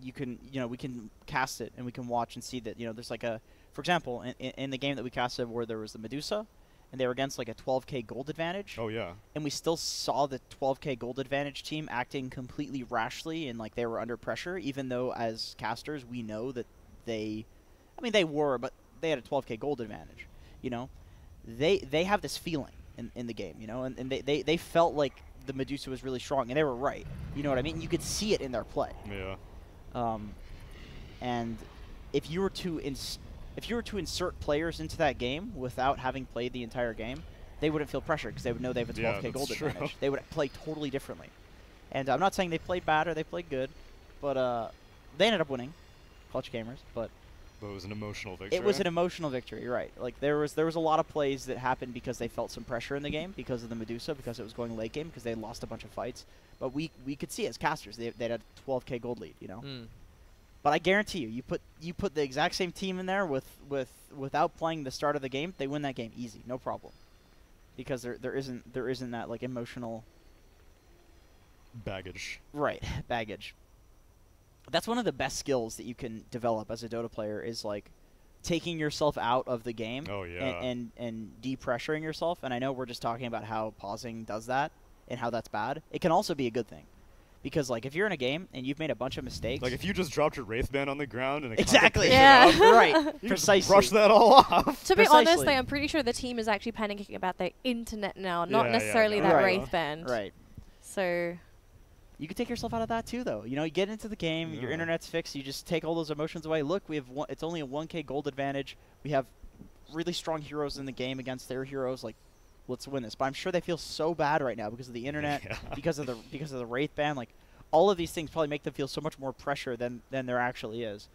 you can we can cast it and we can watch and see that there's like for example in the game that we casted where there was the Medusa, and they were against like a 12k gold advantage. Oh yeah. And we still saw the 12k gold advantage team acting completely rashly and like they were under pressure, even though as casters we know that they were, but they had a 12k gold advantage. They have this feeling in the game, and they felt like the Medusa was really strong, and they were right. You know what I mean? You could see it in their play. Yeah. And if you were to insert players into that game without having played the entire game, they wouldn't feel pressure because they would know they have a 12k gold true. advantage. They would play totally differently. And I'm not saying they played bad or they played good, but they ended up winning, Clutch Gamers. But it was an emotional victory. it was an emotional victory, right? Like there was a lot of plays that happened because they felt some pressure in the game because of the Medusa, because it was going late game, because they had lost a bunch of fights. But we could see as casters they had a 12k gold lead, But I guarantee you put the exact same team in there without playing the start of the game, they win that game easy, no problem. Because there isn't that like emotional baggage. Right, baggage. That's one of the best skills that you can develop as a Dota player is like taking yourself out of the game. Oh, yeah. and depressuring yourself. And I know we're just talking about how pausing does that and how that's bad. It can also be a good thing. Because like if you're in a game and you've made a bunch of mistakes, Like if you just dropped your Wraith Band on the ground and exactly, Yeah. right, you precisely. just brush that all off. To be honest, Precisely. though, I'm pretty sure the team is actually panicking about their internet now, not Yeah, necessarily no. that Right. Wraith Band. Right. So You can take yourself out of that too, though. You get into the game, your Yeah. internet's fixed. You just take all those emotions away. Look, we have it's only a 1k gold advantage. We have really strong heroes in the game against their heroes. Like, let's win this. But I'm sure they feel so bad right now because of the internet, because of the Wraith ban. Like, all of these things probably make them feel so much more pressure than there actually is.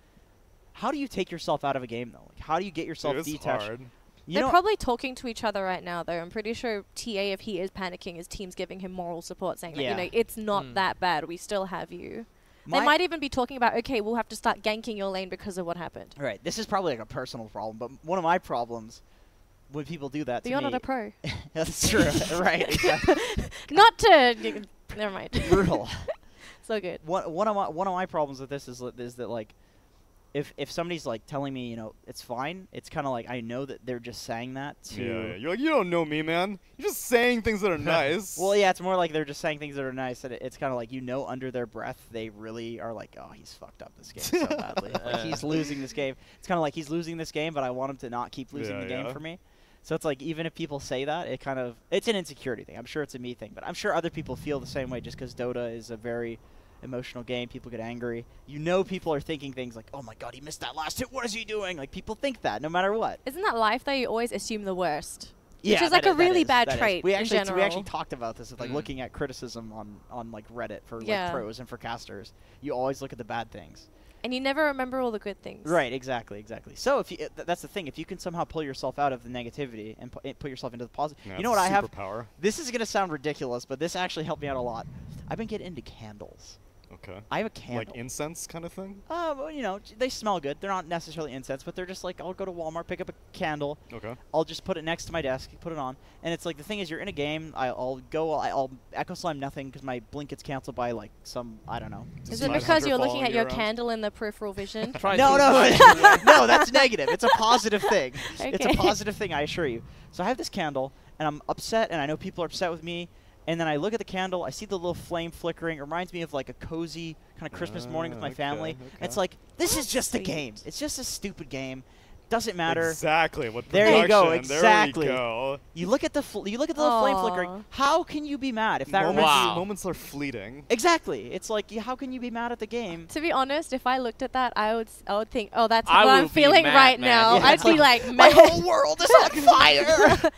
How do you take yourself out of a game, though? Like, how do you get yourself detached? Hard. They're probably talking to each other right now, though. I'm pretty sure TA, if he is panicking, his team's giving him moral support, saying, that, you know, it's not that bad. We still have you. They might even be talking about, okay, we'll have to start ganking your lane because of what happened. Right. This is probably like a personal problem, but one of my problems when people do that to me... You're not a pro. That's true. Right. Exactly. Not to... Never mind. Brutal. So good. One of my problems with this is that, like, if somebody's like telling me, you know, it's fine, it's kind of like I know that they're just saying that to... Yeah. You're like, you don't know me, man. You're just saying things that are nice. Well, yeah, it's more like they're just saying things that are nice, and it's kind of like, you know, under their breath, they really are like, oh, he's fucked up this game so badly. Like, he's losing this game. It's kind of like he's losing this game, but I want him to not keep losing the game for me. So it's like, even if people say that, it's an insecurity thing. I'm sure it's a me thing, but I'm sure other people feel the same way just because Dota is a very emotional game. People get angry. You know, people are thinking things like, oh my god, he missed that last hit. What is he doing? Like, people think that no matter what. Isn't that life, though? You always assume the worst. Yeah, which is like a really bad trait we in general. We actually talked about this, like looking at criticism on like Reddit for like pros and for casters. You always look at the bad things. And you never remember all the good things. Right, exactly. So if you, that's the thing. If you can somehow pull yourself out of the negativity and put yourself into the positive. Yeah, you know what I have? Superpower. This is going to sound ridiculous, but this actually helped me out a lot. I've been getting into candles. Okay. I have a candle. Like incense kind of thing? Well, you know, they smell good. They're not necessarily incense, but they're just like, I'll go to Walmart, pick up a candle. Okay. I'll just put it next to my desk, put it on. And it's like, the thing is, you're in a game, I'll Echo Slime nothing because my blink gets canceled by like some, I don't know. Is it because you're looking at your candle in the peripheral vision? No, that's negative. It's a positive thing. Okay. It's a positive thing, I assure you. So I have this candle, and I'm upset, and I know people are upset with me. And then I look at the candle, I see the little flame flickering. It reminds me of like a cozy kind of Christmas morning with my family. Okay. And it's like, this is just a game. It's just a stupid game. Doesn't matter. Exactly. What there you go. Exactly. There we go. You look at the little flame flickering. How can you be mad if that moments are fleeting? Exactly. It's like, how can you be mad at the game? To be honest, if I looked at that, I would think, oh, that's what I'm feeling right now. Yeah, I'd be like, my whole world is on fire.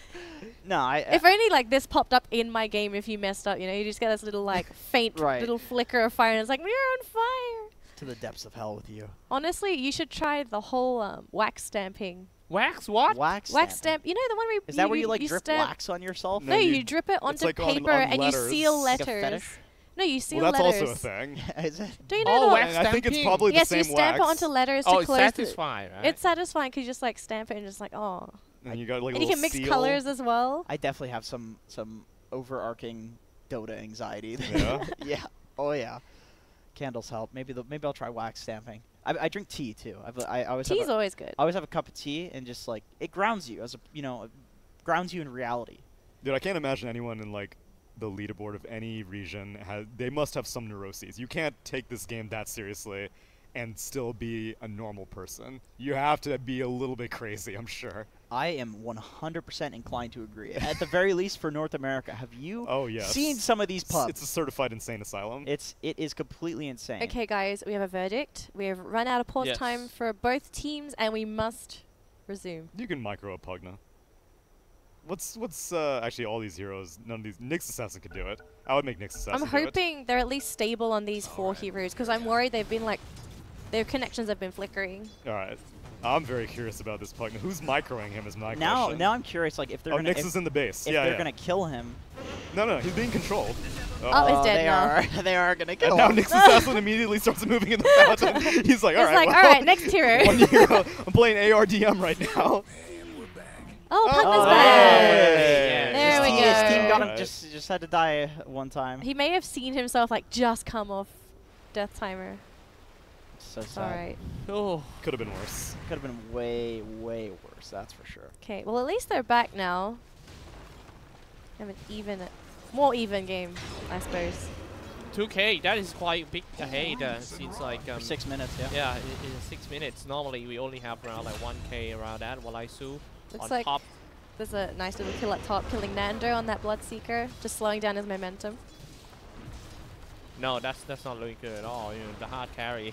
No, if only like this popped up in my game. If you messed up, you know, you just get this little like faint little flicker of fire, and it's like, we're on fire. To the depths of hell with you. Honestly, you should try the whole wax stamping. Wax what? Wax stamp. You know the one where is that where you like drip wax on yourself? No, you drip it onto paper and you seal letters. Like no, you seal that's letters. Also a thing. Is it? Do you know wax I think it's probably the same wax. Yes, you stamp it onto letters to close. It's satisfying, right? It's satisfying because you just like stamp it and just like, oh. And you got like and you can mix colors as well. I definitely have some overarching Dota anxiety. Yeah. Yeah. Oh yeah. Candles help. Maybe I'll try wax stamping. I drink tea too. Tea's always good. I always have a cup of tea and just like it grounds you grounds you in reality. Dude, I can't imagine anyone in like the leaderboard of any region they must have some neuroses. You can't take this game that seriously and still be a normal person. You have to be a little bit crazy, I'm sure. I am 100% inclined to agree. At the very least for North America. Have you seen some of these pubs? It's a certified insane asylum. It is completely insane. Okay, guys, we have a verdict. We have run out of pause time for both teams, and we must resume. You can micro a Pugna. What's actually all these heroes? None of these. Nyx Assassin could do it. I would make Nyx Assassin. I'm hoping they're at least stable on these 4 heroes because I'm worried they've been like their connections have been flickering. All right. I'm very curious about this Pugna. Who's microing him is my question. Now I'm curious, like if they're Nyx is in the base. If they're gonna kill him. No, he's being controlled. Oh, he's dead now. They are gonna kill him. Now Nyx Assassin immediately starts moving in the fountain. He's like, all right, next hero. One hero. I'm playing ARDM right now. Oh, Pugna's back. There we go. His team got him. Just had to die one time. He may have seen himself like just come off death timer. So sad. Alright. Oh. Could have been worse. Could have been way, way worse, that's for sure. Okay, well at least they're back now. Have an more even game, I suppose. 2K, that is quite big ahead. Seems like 6 minutes, yeah. Yeah, in 6 minutes. Normally we only have around like 1K around that. Walaisu Looks on like top. There's a nice little kill at top, killing Nando on that Bloodseeker, just slowing down his momentum. No, that's not looking good at all. You know, the hard carry.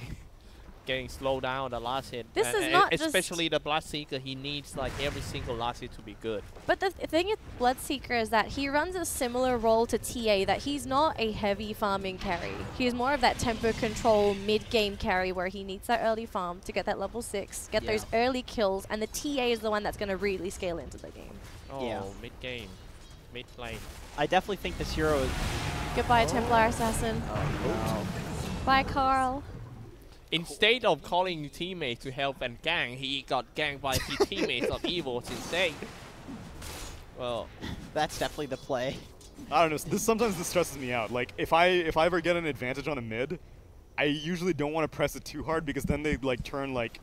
getting slowed down the last hit. This is not especially the Bloodseeker. He needs like every single last hit to be good. But the thing with Bloodseeker is that he runs a similar role to TA, that he's not a heavy farming carry. He's more of that tempo control mid-game carry where he needs that early farm to get that level 6, get those early kills, and the TA is the one that's going to really scale into the game. Oh, mid-game. Mid lane. I definitely think this hero is... Goodbye, Templar Assassin. Oh, Bye, Carl. Instead of calling teammates to help and gang, he got ganged by his teammates of EVOS instead. Well, that's definitely the play. I don't know. Sometimes this stresses me out. Like if I ever get an advantage on a mid, I usually don't want to press it too hard because then they like turn like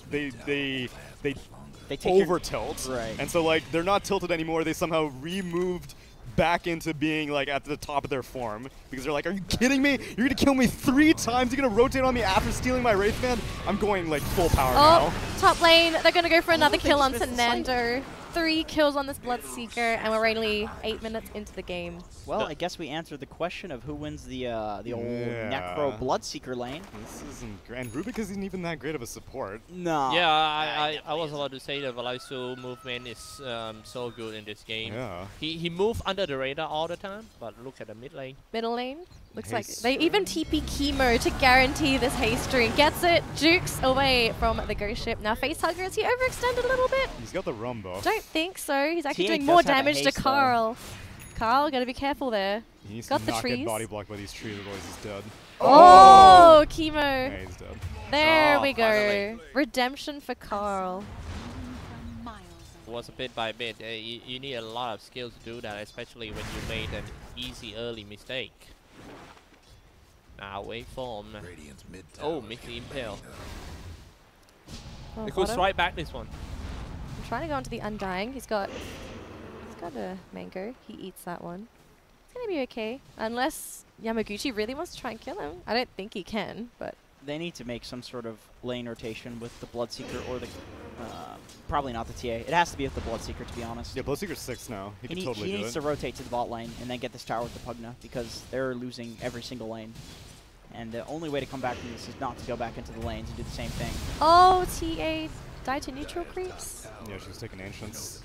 they over tilt. Right. And so like they're not tilted anymore. They somehow removed back into being like at the top of their form because they're like, are you kidding me? You're gonna kill me 3 times? You're gonna rotate on me after stealing my Wraith Band? I'm going like full power now. Top lane, they're gonna go for another kill on Fernando. 3 kills on this Bloodseeker, and we're only 8 minutes into the game. Well, I guess we answered the question of who wins the old Necro Bloodseeker lane. This isn't great. And Rubik isn't even that great of a support. No. Yeah, I was about to say that Valaisu movement is so good in this game. Yeah. He moves under the radar all the time, but look at the mid lane. Middle lane. Looks like they even TP Chemo to guarantee this haste string. Gets it, jukes away from the ghost ship. Now Facehugger, is he overextended a little bit? He's got the rum buff. Don't think so. He's actually TA doing more does have a damage to haste, Carl. Carl, gotta be careful there. He needs Got to the not trees. get body blocked by these trees, otherwise he's dead. Oh, Chemo. Yeah, he's dead. There we go. finally. Redemption for Carl. It was a bit by bit. You need a lot of skill to do that, especially when you made an easy early mistake. Now wait for him. Oh, missed the impale. Oh, They could bottom. strike back this one. I'm trying to go into the Undying. He's got a mango. He eats that one. It's gonna be okay. Unless Yamaguchi really wants to try and kill him. I don't think he can, but They need to make some sort of lane rotation with the Bloodseeker or the... probably not the TA. It has to be with the Bloodseeker, to be honest. Yeah, Bloodseeker's 6 now. He can totally do needs it. to rotate to the bot lane and then get this tower with the Pugna because they're losing every single lane. And the only way to come back from this is not to go back into the lanes and do the same thing. oh, TA died to neutral creeps. Yeah, she's taking Ancients.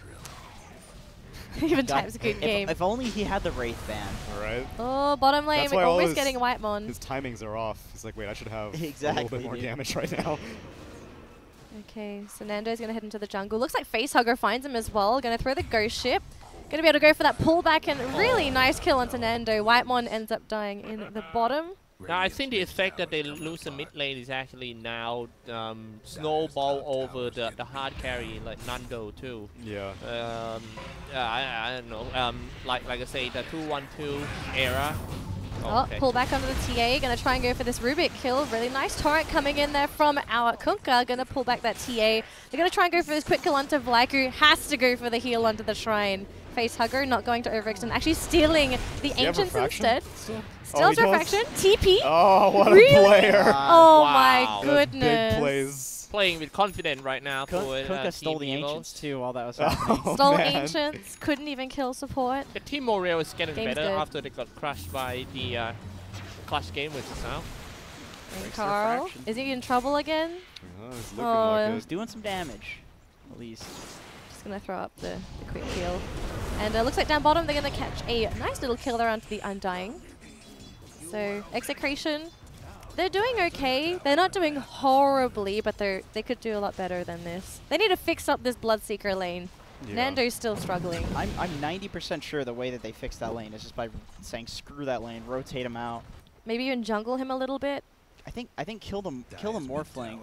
Even God, time's a good game. If only he had the Wraith Band. Alright. Oh, bottom lane. That's We're why all always his- getting Whitemon. His timings are off. He's like, wait, I should have a little Exactly, bit more dude. damage right now. Okay, so Nando's gonna head into the jungle. Looks like Facehugger finds him as well. Gonna throw the ghost ship. Gonna be able to go for that pullback and really nice kill onto Nando. Whitemon ends up dying in the bottom. Now I think the effect that they lose the mid lane is actually now snowball over the hard carry like Nando too. Yeah. I don't know. Like I say, the 2-1-2 era. Oh, pull back onto the TA. Gonna try and go for this Rubik kill. Really nice torrent coming in there from our Kunkka. Gonna pull back that TA. They're gonna try and go for this quick kill onto Vlaiku. Has to go for the heal onto the shrine. Facehugger not going to overextend. Actually stealing the Does he have Ancients refraction instead. still? Still Oh, has he does? refraction. TP. Oh, what Really? a player. Oh Wow. my That's goodness. Big plays. Playing with confidence right now for Kunkka stole the Team EVOS. Ancients too while that was happening. Oh, Stole man. Ancients. Couldn't even kill support. The team morale is getting Game's better good. after they got crushed by the Clash game with us now. And Breaks Carl, refraction. is he in trouble again? Oh, he's looking Oh, like He's it. doing some damage, at least. Just gonna throw up the quick heal. And looks like down bottom they're gonna catch a nice little kill there onto the Undying. So Execration, they're doing okay. They're not doing horribly, but they could do a lot better than this. They need to fix up this Bloodseeker lane. Yeah. Nando's still struggling. I'm 90% sure the way that they fixed that lane is just by saying screw that lane, rotate him out. Maybe even jungle him a little bit. I think kill the Morphling,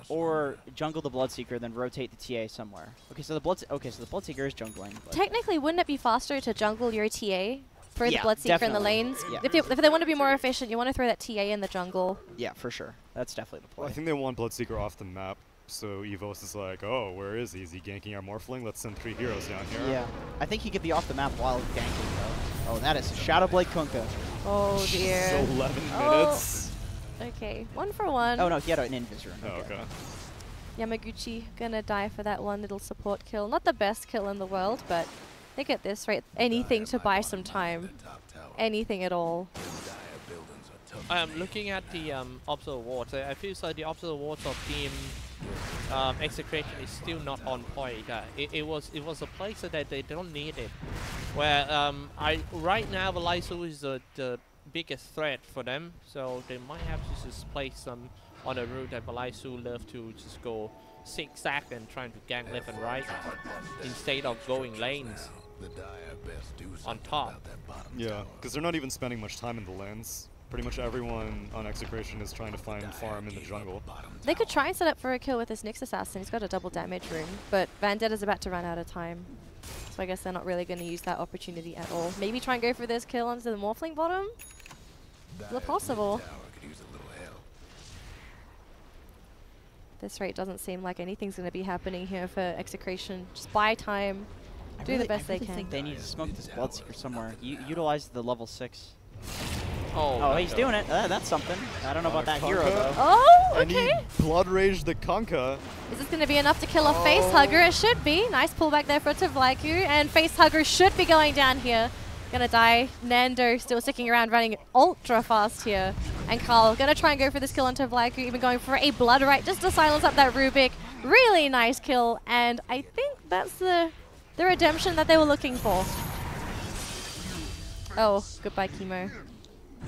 or jungle the Bloodseeker, then rotate the TA somewhere. Okay, so the Bloodseeker is jungling. But Technically, wouldn't it be faster to jungle your TA for Yeah, the Bloodseeker in the definitely. lanes? Yeah. If they want to be more efficient, you want to throw that TA in the jungle. yeah, for sure. That's definitely the Well, play. I think they want Bloodseeker off the map. So EVOS is like, oh, where is he? Is he ganking our Morphling? Let's send 3 heroes down here. Yeah, I think he could be off the map while ganking though. Oh, that is Shadowblade Kunkka. Oh So dear. 11 Oh. minutes. Okay, 1 for 1. Oh no, he had an invisor. Oh, okay. Yamaguchi gonna die for that one little support kill. Not the best kill in the world, but they get this, right? Anything to buy some time. Anything at all. looking at the Observer Awards, I feel like the Observer Awards of team Execration is still not on point. It was a place that they don't need it. Where right now Valaisu is the biggest threat for them, so they might have to just place them on a route that Valaisu love to just go zigzag and trying to gank left and right instead of going lanes on top. Yeah, because they're not even spending much time in the lanes. Pretty much everyone on Execration is trying to find farm in the jungle. They could try and set up for a kill with this Nyx Assassin. He's got a double damage room, but Vendetta's about to run out of time. So I guess they're not really going to use that opportunity at all. Maybe try and go for this kill onto the Morphling bottom? Still possible. This rate doesn't seem like anything's going to be happening here for Execration. Just buy time, do the best they can. I think they need to smoke this Bloodseeker somewhere. Utilize the level 6. Oh, he's doing it. That's something. I don't know about that hero, though. Oh, okay. And he Blood Rage the Kunkka. Is this going to be enough to kill a Facehugger? It should be. Nice pullback there for Vlaiku. And Facehugger should be going down here. Gonna die. Nando still sticking around, running ultra fast here. And Carl gonna try and go for this kill onto Vlaiku, even going for a Blood Right just to silence up that Rubik. Really nice kill. And I think that's the redemption that they were looking for. Oh, goodbye chemo.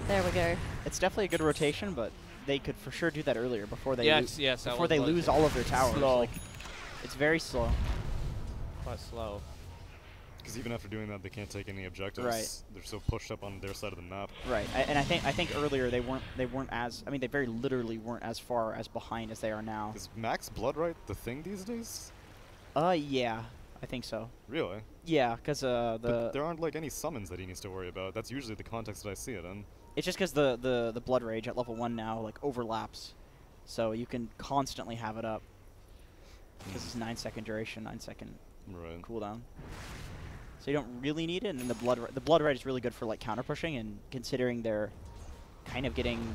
There we go. It's definitely a good rotation, but they could for sure do that earlier before they lose all of their towers. Like, it's very slow. Quite slow. Because even after doing that, they can't take any objectives. Right. They're so pushed up on their side of the map. Right. And I think earlier they weren't as, I mean, they very literally weren't as far as behind as they are now. Is Max Bloodright the thing these days? Yeah, I think so. Really? Yeah, because But there aren't like any summons that he needs to worry about. That's usually the context that I see it in. It's just because the Blood Rage at level 1 now like overlaps, so you can constantly have it up. This is 9-second duration, 9-second cooldown. So you don't really need it, and then the Blood Rage is really good for like counter pushing, and considering they're kind of getting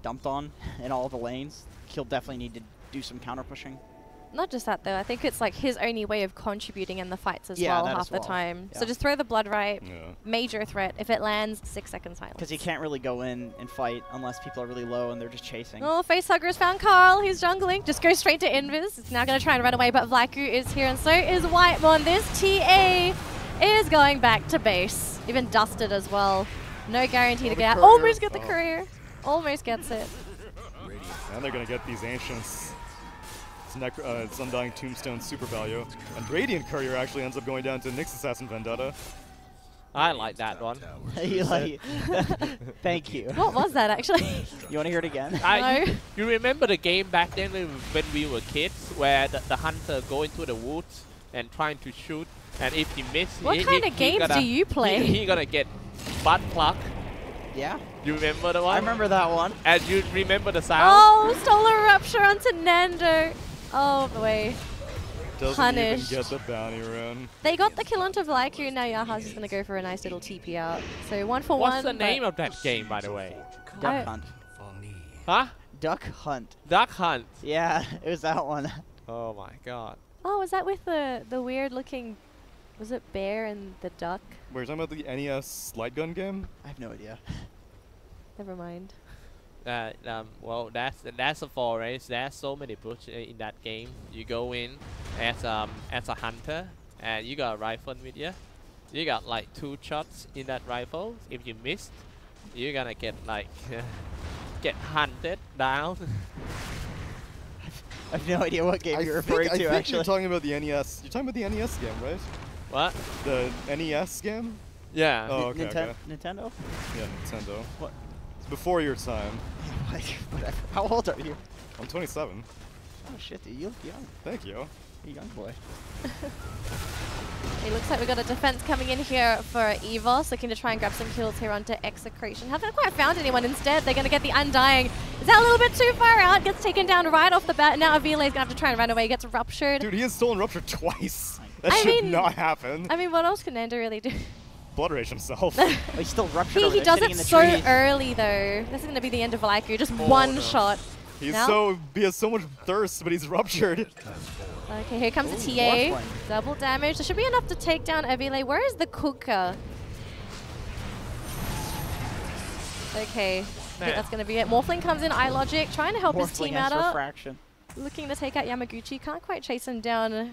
dumped on in all the lanes, he'll definitely need to do some counter pushing. Not just that though, I think it's like his only way of contributing in the fights as well half the time. Yeah. So just throw the Blood Right, major threat. If it lands, 6-second silence. Because he can't really go in and fight unless people are really low and they're just chasing. Oh, Facehugger's found Carl. He's jungling. Just go straight to Invis. It's now going to try and run away, but Vlaiku is here, and so is Whitemon. This TA is going back to base. Even dusted as well. No guarantee to get out. Almost get the courier. Almost gets it. And they're going to get these Ancients. It's Undying Tombstone super value. And Radiant Courier actually ends up going down to Nyx Assassin Vendetta. I like that one. Thank you. What was that actually? You want to hear it again? No. You remember the game back then when we were kids, where the hunter go into the woods and trying to shoot, and if he misses, what kind of games do you play? He gonna get butt pluck. Yeah. You remember the one? I remember that one. And you remember the sound? Oh, stole a rupture onto Nando. Oh boy. Doesn't even get the bounty run. They got the kill onto Vlaiku, and now Yahaz is going to go for a nice little TP out. So 1 for 1. What's the name of that game, by the way? Duck Hunt. Huh? Duck Hunt. Duck Hunt. Yeah, it was that one. Oh my god. Oh, was that with the weird looking, was it bear and the duck? Wait, you're talking about the NES light gun game? I have no idea. Never mind. Well, that's a forest. There's so many bush in that game. You go in as a hunter, and you got a rifle with you. You got like 2 shots in that rifle. If you missed, you're gonna get like get hunted down. I have no idea what game you're referring to. I think actually, you're talking about the NES. You're talking about the NES game, right? What? The NES game? Yeah. Oh, okay. Nintendo? Yeah, Nintendo. What? It's before your time. Whatever. How old are you? I'm 27. Oh shit, dude, you look young. Thank you. You're a young boy. It looks like we've got a defense coming in here for EVOS, looking to try and grab some kills here onto Execration. Haven't quite found anyone. Instead, they're going to get the Undying. Is that a little bit too far out? Gets taken down right off the bat. Now Avile is going to have to try and run away. Gets ruptured. Dude, he has stolen Rupture twice. That should not happen. I mean, what else can Nando really do? Blood Rage himself. He's still ruptured. He does it so early, though. This is going to be the end of Vlaiku. Just one shot. He has so much thirst, but he's ruptured. Okay, here comes the TA. Double damage. There should be enough to take down Avile. Where is the Kunkka? Okay, think that's going to be it. Morphling comes in, iLogic, trying to help his team out. Refraction. Looking to take out Yamaguchi. Can't quite chase him down.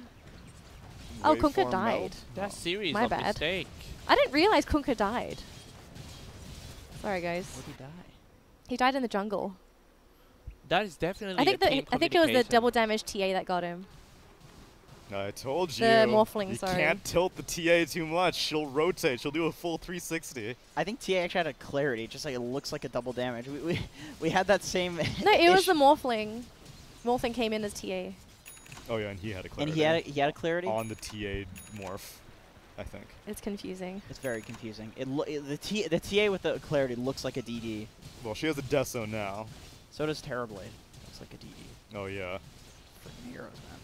Oh, Kunkka died. That series My of bad. mistake. I didn't realize Kunkka died. Sorry, guys. Where did he die? He died in the jungle. That is definitely I think a team I think it was the communication. double damage TA that got him. I told you. The Morphling, you sorry. can't tilt the TA too much. She'll rotate. She'll do a full 360. I think TA actually had a clarity, just like it looks like a double damage. We had that same. No, it was the Morphling. Morphling came in as TA. Oh yeah, and he had a clarity. And he had a clarity on the TA morph, I think. It's confusing. It's very confusing. The TA with the clarity looks like a DD. Well, she has a Deso now. So does Terrorblade. Looks like a DD. Oh yeah. Freaking heroes, man.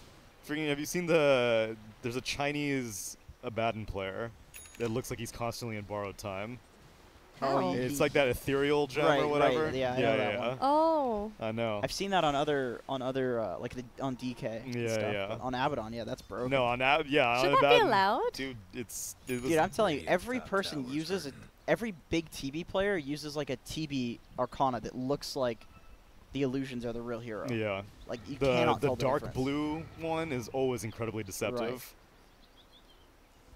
Freaking, have you seen the? There's a Chinese Abaddon player that looks like he's constantly in borrowed time. Oh. It's like that ethereal gem or whatever. Right, yeah, I know that one. Oh. I know. I've seen that on other on DK. and Yeah, stuff, yeah. but on Abaddon, yeah, that's broken. No, on yeah. Should on that be Abaddon, allowed? Dude, it was Dude, I'm telling you, every person uses every big TB player uses like a TB Arcana that looks like the illusions are the real hero. Yeah. Like you cannot the tell the dark difference. blue one is always incredibly deceptive. Right.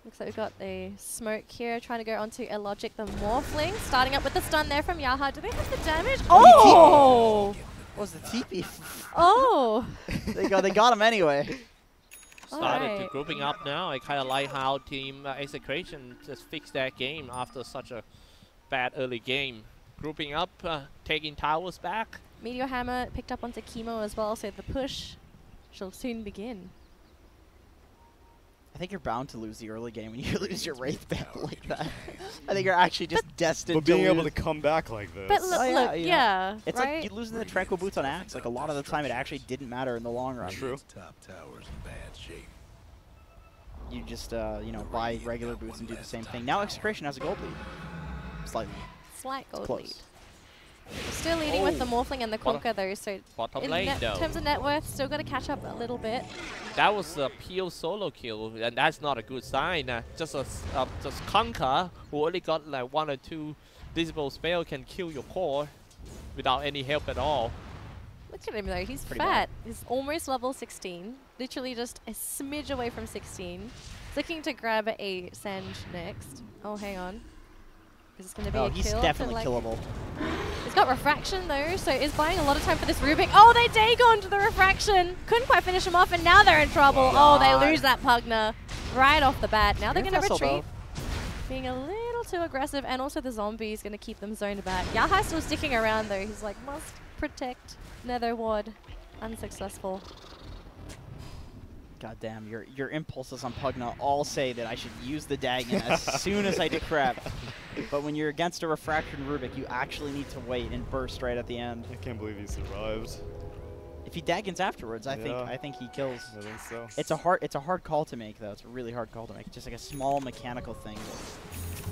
Looks like we've got a smoke here, trying to go onto iLogic, the Morphling. Starting up with the stun there from Yaha. Do they have the damage? Oh! What was the TP? Oh! they got him anyway. Started to Alright. grouping up now. I kind of like how team Execration just fixed that game after such a bad early game. Grouping up, taking towers back. Meteor Hammer picked up onto Chemo as well, so the push shall soon begin. I think you're bound to lose the early game when you lose your Wraith back like that. I think you're actually just destined But being to able lose. to come back like this. But look, Oh, yeah, you know. yeah, It's right? like you losing the Tranquil Boots on Axe. Like a lot of the time, it actually didn't matter in the long run. True. Top tower's in bad shape. You just buy regular boots and do the same thing. Now Execration has a gold lead. Slightly. Slight gold close. lead. We're still leading with the Morphling and the Kunkka though, so Bottom in lane though. terms of net worth, still got to catch up a little bit. That was a pure solo kill, and that's not a good sign. Just Kunkka, who only got like 1 or 2 visible spell, can kill your core without any help at all. Look at him though, he's Pretty fat. He's almost level 16, literally just a smidge away from 16. He's looking to grab a Sange next. Oh, hang on. Is this going to be a kill? He's definitely killable. He's got Refraction though, so is buying a lot of time for this Rubik. Oh, they Dagon to the Refraction. Couldn't quite finish him off, and now they're in trouble. Oh, they lose that Pugna right off the bat. Now they're going to retreat. Being a little too aggressive, and also the zombie is going to keep them zoned back. Yaha's still sticking around though. He's like, must protect Nether Ward. Unsuccessful. God damn, your impulses on Pugna all say that I should use the Dagon as soon as I decrep. But when you're against a Refraction Rubik, you actually need to wait and burst right at the end. I can't believe he survived. If he Dagons afterwards, I think he kills. I think so. It's a hard call to make though. It's a really hard call to make. It's just like a small mechanical thing.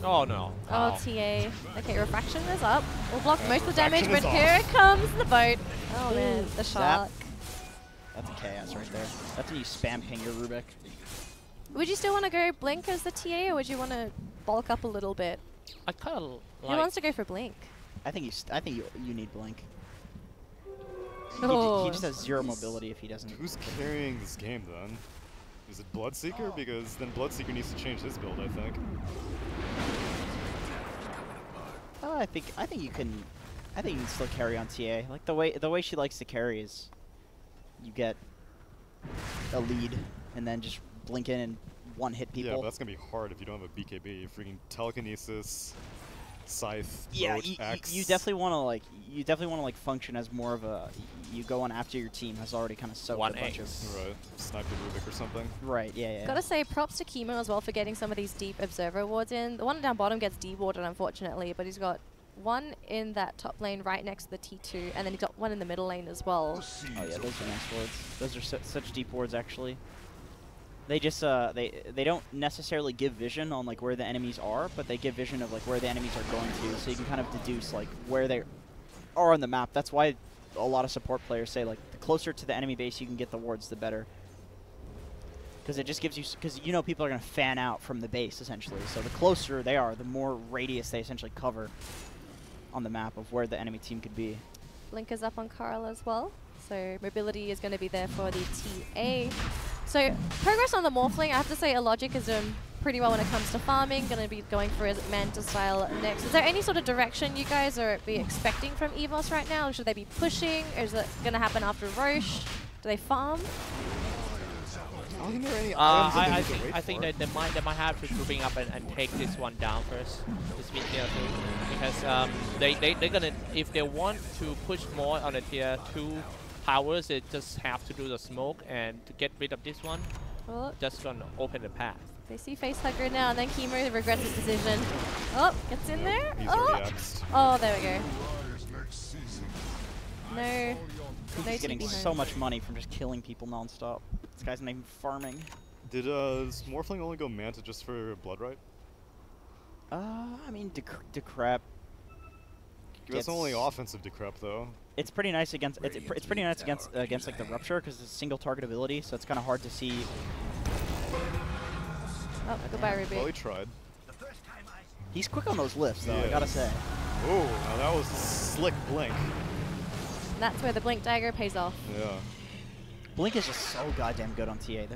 Oh no. Oh, Wow. TA. Okay, Refraction is up. We'll block most of the damage, Refraction but is here comes the boat. Oh man, the shark. That's a chaos right there. That's when you spam ping your Rubik. Would you still want to go Blink as the TA, or would you want to bulk up a little bit? I kind of Who like. wants to go for Blink? I think you need Blink. Oh. He just has 0 mobility if he doesn't. Who's carrying this game then? Is it Bloodseeker? Because then Bloodseeker needs to change his build, I think. Oh, I think you can still carry on TA. Like the way she likes to carry is, you get a lead and then just blink in and one-hit people. Yeah, but that's gonna be hard if you don't have a BKB. You're freaking telekinesis, scythe, Yeah, boat, axe. you definitely want to function as more of a, you go on after your team has already kind of soaked a bunch of. Right, snipe the Rubik or something. Right, yeah. Gotta say, props to Chemo as well for getting some of these deep observer wards in. The one down bottom gets dewarded, unfortunately, but he's got one in that top lane right next to the T2, and then he's got one in the middle lane as well. Oh yeah, those are nice wards. Those are such deep wards actually. They just they don't necessarily give vision on like where the enemies are, but they give vision of like where the enemies are going to, so you can kind of deduce like where they are on the map. That's why a lot of support players say like the closer to the enemy base you can get the wards, the better. Because it just gives you, because you know people are going to fan out from the base essentially. So the closer they are, the more radius they essentially cover. on the map of where the enemy team could be. Blinker's up on Carl as well. So mobility is going to be there for the TA. So progress on the Morphling, I have to say Illogic is doing pretty well when it comes to farming. Going to be going for his Manta style next. Is there any sort of direction you guys are expecting from EVOS right now? Should they be pushing? Or is it going to happen after Roche? Do they farm? I don't think there are any items that they need to wait I think for. that they might have to grouping up and take this one down first. This mid tier 2, because they're gonna, if they want to push more on the tier 2 powers, they just have to do the smoke, and to get rid of this one, Oh, just gonna open the path. they see Facehugger now, and then Chemo regrets his decision. Oh, gets in there. He's Oh, already axed. oh, there we go. No. He's getting so much money from just killing people nonstop. This guy's not even farming. Did Morphling only go Manta just for Blood Right? I mean, Decrep. That's only offensive Decrep though. It's pretty nice against. It's pretty nice against like the Rupture because it's a single target ability, so it's kind of hard to see. Oh, goodbye, Ruby. Well, he tried. He's quick on those lifts, though. I Yes. gotta say. Oh, now that was a slick blink. And that's where the Blink Dagger pays off. Yeah. Blink is just so goddamn good on TA.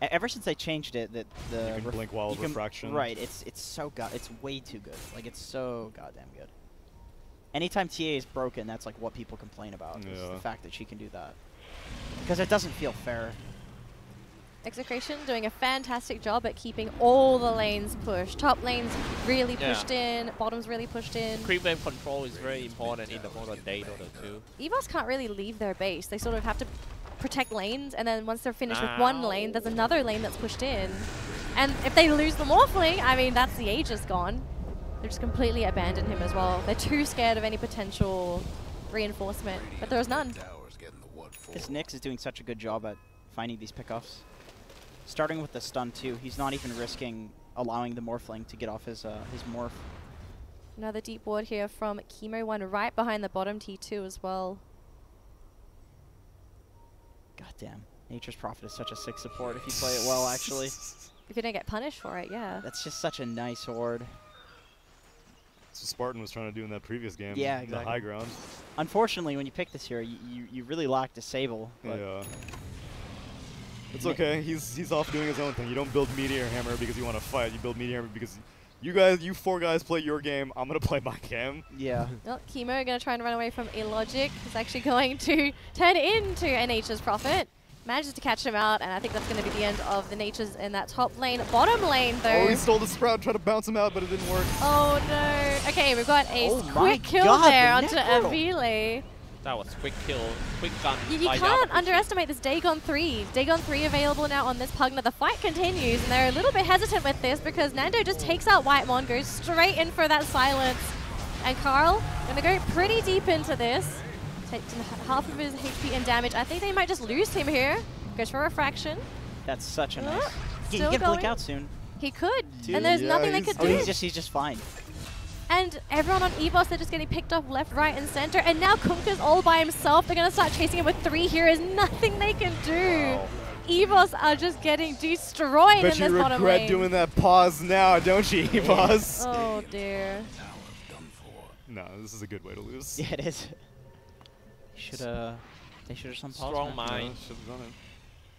Ever since they changed it, the You can blink while you can- refraction. Right. It's it's way too good. Like it's so goddamn good. Anytime TA is broken, that's like what people complain about. Is Yeah. the fact that she can do that. Because it doesn't feel fair. Execration doing a fantastic job at keeping all the lanes pushed. Top lanes really pushed in, bottoms really pushed in. Creep wave control is very important in the modern day Dota 2. EVOS can't really leave their base. They sort of have to protect lanes, and then once they're finished with one lane, there's another lane that's pushed in. And if they lose the Morphling, I mean, that's the Aegis gone. They're just completely abandoned him as well. They're too scared of any potential reinforcement, but there's none. This Nyx is doing such a good job at finding these pickoffs. Starting with the stun too, he's not even risking allowing the Morphling to get off his morph. Another deep ward here from Chemo One right behind the bottom T2 as well. Goddamn, Nature's Prophet is such a sick support if you play it well. Actually, If you don't get punished for it, yeah. that's just such a nice ward. That's what Spartan was trying to do in that previous game. Yeah, The exactly. high ground. Unfortunately, when you pick this hero, you really lack Disable. But Yeah. It's okay. He's off doing his own thing. You don't build Meteor Hammer because you want to fight. You build Meteor Hammer because you four guys play your game. I'm gonna play my game. yeah, Well, Chemo going to try and run away from Illogic. He's actually going to turn into a Nature's Prophet. Manages to catch him out, and I think that's going to be the end of the Natures in that top lane. Bottom lane, though. Oh, he stole the Sprout, tried to bounce him out, but it didn't work. Oh, no. Okay, we've got a Oh my quick kill God, there the onto Necro. Avile. That was quick kill, quick gun. You by can't Yamabushi. underestimate this Dagon 3. Dagon 3 available now on this Pugna. The fight continues, and they're a little bit hesitant with this because Nando just takes out Whitemon, goes straight in for that silence. And Carl going to go pretty deep into this. Takes half of his HP and damage. I think they might just lose him here. Goes for Refraction. that's such a nice. He Still can blink going. out soon. He could, Dude, and there's yeah, nothing they he's- could Oh, do. he's just fine. And everyone on EVOS, they're just getting picked off left, right, and center. And now Kunkka's all by himself. They're going to start chasing him with 3 heroes. Nothing they can do. Wow. EVOS are just getting destroyed Bet in you this bottom regret lane. doing that pause now, don't you, EVOS? Oh, dear. No, this is a good way to lose. Yeah, it is. They should have some pause. Strong man. mind. Should have done it.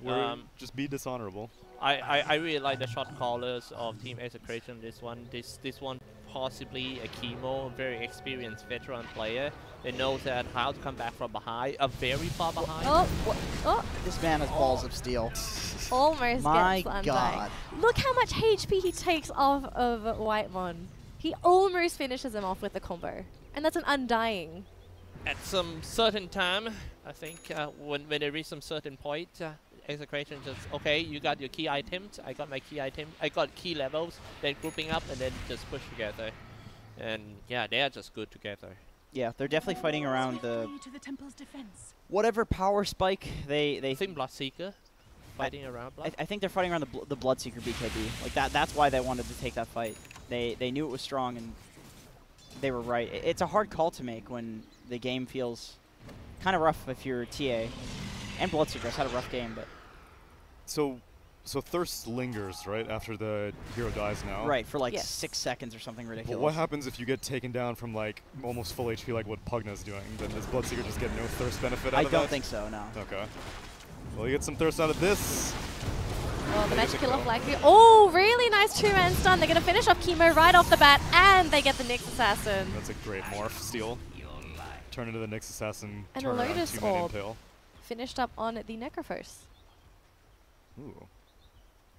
We're just be dishonorable. I really like the shot callers of Team Execration. This one possibly a Chemo, very experienced veteran player. They know that how to come back from behind, very far behind. Oh, This man has balls of steel. almost My gets Undying. God. Look how much HP he takes off of Whitemon. He almost finishes him off with the combo. And that's an Undying. At some certain time, I think when they reach some certain point, Execration just, okay, you got your key items, I got my key item, I got key levels, then grouping up and then just push together. And yeah, they are just good together. Yeah, they're definitely fighting around the To the temple's defense. whatever power spike they I think Bloodseeker fighting around Blood. I think they're fighting around the Bloodseeker BKB. Like that's why they wanted to take that fight. They knew it was strong and they were right. It's a hard call to make when the game feels kind of rough if you're TA. And Bloodseeker has had a rough game, but So So Thirst lingers, right, after the hero dies now? Right, for like Yes. 6 seconds or something ridiculous. But what happens if you get taken down from like almost full HP like what Pugna's doing? Then does Bloodseeker just get no Thirst benefit out I of that? don't think so, no. Okay. Well, you get some Thirst out of this. Oh, the There's magic a kill off kill. likely. Oh, really nice two-man stun. They're going to finish off Chemo right off the bat, and they get the Nyx Assassin. That's a great morph steal. Turn into the Nyx Assassin, And turn a around, Lotus two-man Orb. impale. Finished up on the Necrophos. Ooh.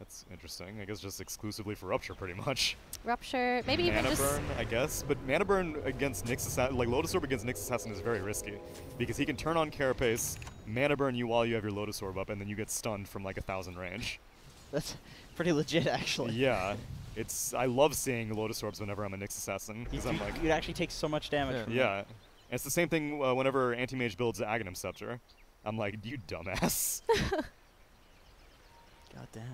That's interesting. I guess just exclusively for Rupture, pretty much. Rupture, maybe even Mana just... burn, I guess. But Mana burn against Nyx Assassin, like Lotus Orb against Nyx Assassin is very risky. Because he can turn on Carapace, Mana burn you while you have your Lotus Orb up, and then you get stunned from like 1,000 range. That's pretty legit, actually. Yeah. I love seeing Lotus Orbs whenever I'm a Nyx Assassin. Because I'm like, You'd actually take so much damage from yeah. And it's the same thing whenever Anti-Mage builds the Aghanim Scepter. I'm like, you dumbass. God damn.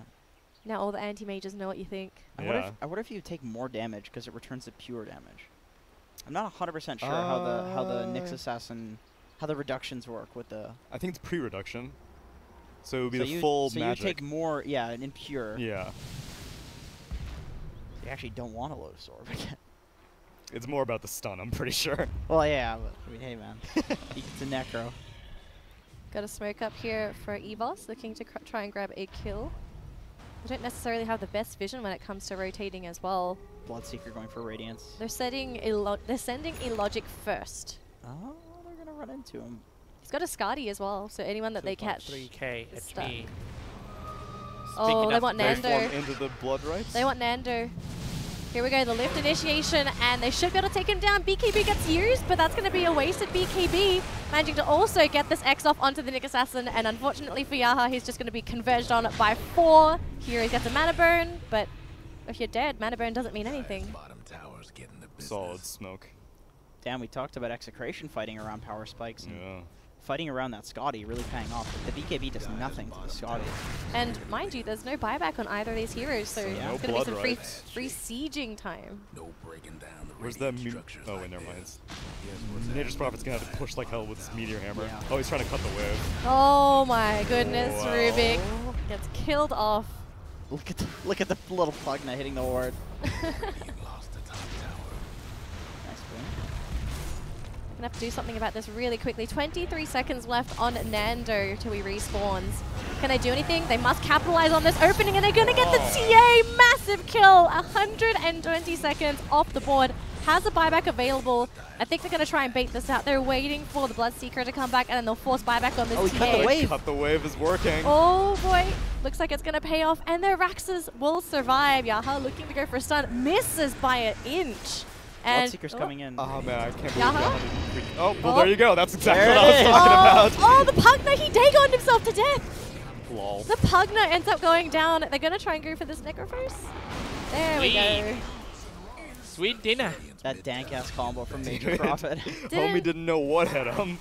Now all the anti-mages know what you think. I wonder if you take more damage because it returns the pure damage. I'm not 100% sure how the Nyx Assassin, how the reductions work with the. I think it's pre-reduction. So it would be so the you, full so magic. you take more, yeah, an impure. Yeah. You actually don't want a Lotus Orb again. It's more about the stun, I'm pretty sure. Well, yeah, but I mean, hey man, it's a Necro. Got a smoke up here for EVOS, looking to try and grab a kill. They don't necessarily have the best vision when it comes to rotating as well. Bloodseeker going for Radiance. They're sending a logic first. Oh, they're gonna run into him. He's got a Skadi as well, so anyone that they catch. 3k is HP. Oh, they want They Nando. form into the blood rights. They want Nando. Here we go, the lift initiation, and they should be able to take him down. BKB gets used, but that's going to be a wasted BKB. Managing to also get this X off onto the Nyx Assassin, and unfortunately for Yaha, he's just going to be converged on by 4. Here he gets a mana burn, but if you're dead, mana burn doesn't mean anything. Bottom tower's getting the business. Solid smoke. Damn, we talked about Execration fighting around power spikes. And Yeah. fighting around that Scotty really paying off. But the BKB does nothing to the Scotty. And mind you, there's no buyback on either of these heroes, so Yeah. it's No going to be some blood rights. free sieging time. No breaking down the Where's that? structures Oh, wait, like never mind. this. Here's what's Nature's happening. Prophet's gonna have to push like hell with his Meteor Hammer. Yeah. Oh, he's trying to cut the wave. Oh my goodness, Wow. Rubik gets killed off. Look at the little Pugna hitting the ward. You lost the top tower. Nice win. Gonna have to do something about this really quickly. 23 seconds left on Nando till he respawns. Can they do anything? They must capitalize on this opening, and they're gonna get the TA. Massive kill. 120 seconds off the board. Has a buyback available. I think they're gonna try and bait this out. They're waiting for the Bloodseeker to come back, and then they'll force buyback on this Oh, TA. he cut the wave. Cut the wave is working. Oh boy, looks like it's gonna pay off, and their Raxes will survive. Yaha looking to go for a stun, misses by an inch. And Bloodseeker's coming in. Oh man, I can't believe Yaha? Yaha didn't freak. Oh, well, Oh. there you go. That's exactly There what I was it is. talking about. Oh, the Pugna, he Dagoned himself to death. Lol. The Pugna ends up going down. They're gonna try and go for this Necrophos. There we go. Sweet dinner. That dank-ass combo from Major Prophet. Homie didn't know what hit him.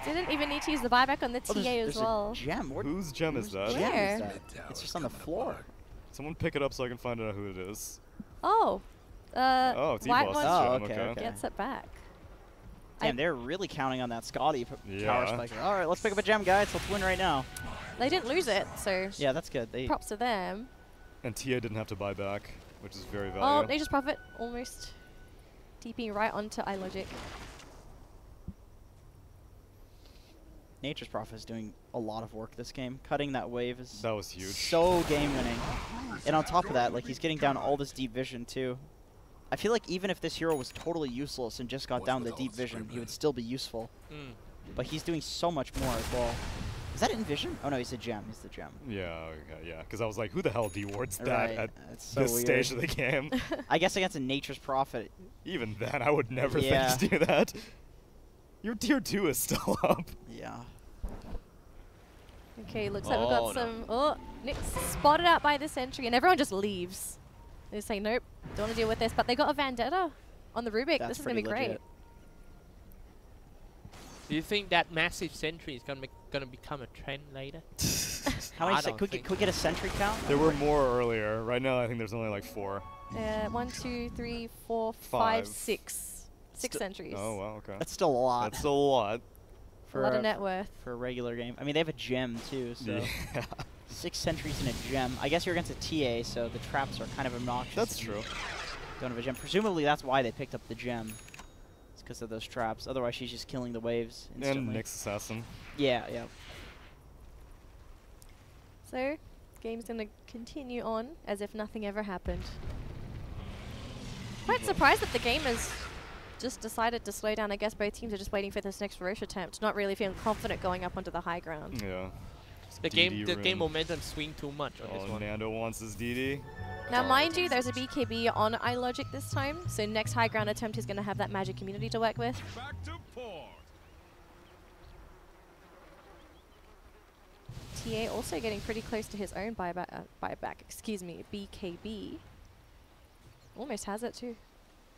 Didn't even need to use the buyback on the Oh, TA there's as well. a gem. Whose gem is that? Where? Gem is that? It's just on the floor. Someone pick it up so I can find out who it is. Oh. Oh, it's White EVOS. one Oh, gem, okay, okay. gets it back. Damn, they're really counting on that Scotty power Yeah. spike. All right, let's pick up a gem, guys. Let's win right now. They didn't lose it, so Yeah, that's good. They props to them. And TA didn't have to buy back, which is very Oh, valuable. Nature's Prophet almost TPing right onto iLogic. Nature's Prophet is doing a lot of work this game. Cutting that wave is That was huge. so game-winning. And on top of that, like, he's getting down all this deep vision, too. I feel like even if this hero was totally useless and just got down the deep vision, he would still be useful. But he's doing so much more as well. Is that in vision? Oh, no, he's a gem. He's the gem. Yeah, okay, yeah. Because I was like, who the hell dewards that Right, at it's so this weird. stage of the game? I guess against a Nature's Prophet. Even then, I would never Yeah. think to do that. Your tier 2 is still up. Yeah. Okay, looks like we've Oh, got some... Oh, Nick's spotted out by the sentry, and everyone just leaves. They say, nope, don't want to deal with this. But they got a Vendetta on the Rubik. That's This is going to be pretty great. legit. Do you think that massive sentry is gonna become a trend later? How many I se- don't could, think could we get a sentry count? There were more earlier. Right now, I think there's only like 4. 1, 2, 3, 4, 5, Five. 6. 6 sentries. Oh, wow, okay. That's still a lot. That's still a lot. A lot of net worth. for a regular game. I mean, they have a gem too, so Yeah. 6 sentries and a gem. I guess you're against a TA, so the traps are kind of obnoxious. That's true. Don't have a gem. Presumably that's why they picked up the gem. It's because of those traps. Otherwise she's just killing the waves instantly. And Nick's assassin. Yeah, yeah. So, game's going to continue on as if nothing ever happened. Quite surprised that the game has just decided to slow down. I guess both teams are just waiting for this next Roche attempt, not really feeling confident going up onto the high ground. Yeah. The game momentum swing too much on this Oh, one. Nando wants his DD. Now, mind you, there's a BKB on iLogic this time, so next high ground attempt is going to have that magic community to work with. Back to port. TA also getting pretty close to his own buyback, excuse me, BKB. Almost has it too.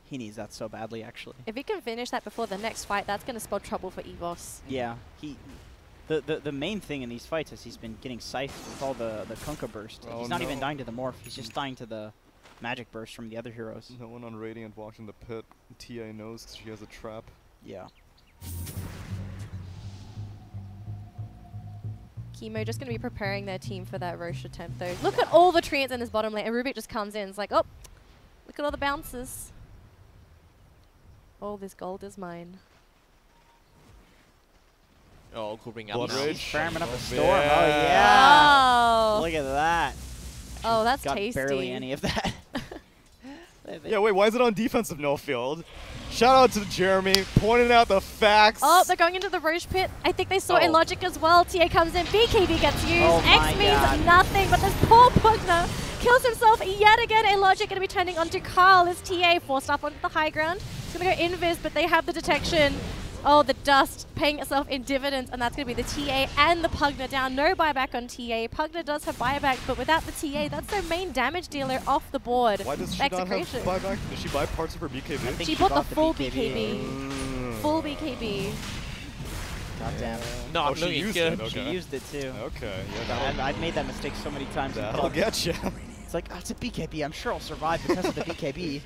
He needs that so badly, actually. If he can finish that before the next fight, that's going to spell trouble for EVOS. Yeah, the main thing in these fights is he's been getting scythed with all the Kunkka burst. Like, Oh, he's not even no. dying to the morph, he's just dying to the magic burst from the other heroes. No one on Radiant walked in the pit. TA knows 'cause she has a trap. Yeah. Chemo just going to be preparing their team for that Roche attempt though. Look at all the treants in this bottom lane, and Rubik just comes in. It's like, oh, look at all the bounces. All this gold is mine. Oh, could bring up Blood now. Rage. He's farming up a Oh, storm. yeah. Oh, yeah. Oh, Look at that. oh that's Got tasty. barely any of that. Yeah, wait, why is it on defensive no field? Shout out to Jeremy, pointing out the facts. Oh, they're going into the Roche pit. I think they saw Oh. Illogic as well. TA comes in, BKB gets used. Oh X my means God. nothing, but this poor Pugna kills himself yet again. Illogic going to be turning onto Carl as TA forced up onto the high ground. He's going to go invis, but they have the detection. Oh, the dust paying itself in dividends, and that's going to be the TA and the Pugna down. No buyback on TA. Pugna does have buyback, but without the TA, that's their main damage dealer off the board. Why does she not have Execration. buyback? Did she buy parts of her I BKB? think She bought the full BKB. BKB. Full BKB. God damn. No, Oh, I'm she looking used good. it, okay. She used it too. Okay, yeah, I've made that mistake so many times. that'll get you. It's like, oh, it's a BKB. I'm sure I'll survive because of the BKB.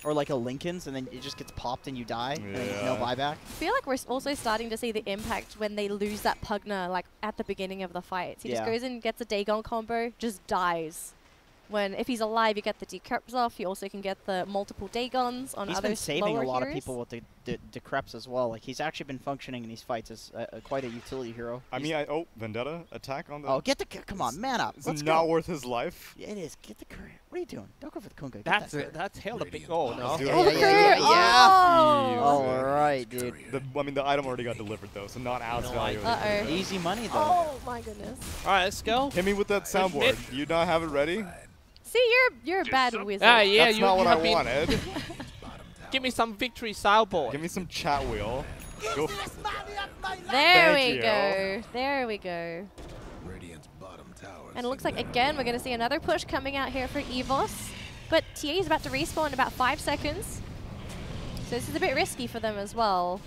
Or like a Lincoln's, and then it just gets popped and you die, and then there's no Yeah. buyback. I feel like we're also starting to see the impact when they lose that Pugna, like at the beginning of the fights. He just Yeah. goes in, gets a Dagon combo, just dies. When if he's alive, you get the Decreps off. You also can get the multiple Dagons on He's other been saving lower a lot of heroes. people with the Decreps as well. Like, he's actually been functioning in these fights as quite a utility hero. I mean, oh, Vendetta attack on the. Oh, get the come on, man up. It's Let's not go. worth his life. Yeah, it is. Get the current. What are you doing? Don't go for the Kunkka. Get That's that it. current. That's hella big. Radiant Oh bodies no. do it. Oh, the Yeah, current! yeah. Oh! All right, dude. I mean, the item already got delivered though, so not as No, valuable. Uh-oh. Easy money though. Oh my goodness. All right, let's go. Hit me with that soundboard. You not have it ready? See, you're a bad wizard. Ah, yeah, That's you, not you what have I been. wanted. Give me some victory soundboard. Give me some chat wheel. Go. There Thank we you. go. There we go. Radiant's bottom tower. And it looks like, again, we're going to see another push coming out here for EVOS. But TA is about to respawn in about 5 seconds. So this is a bit risky for them as well.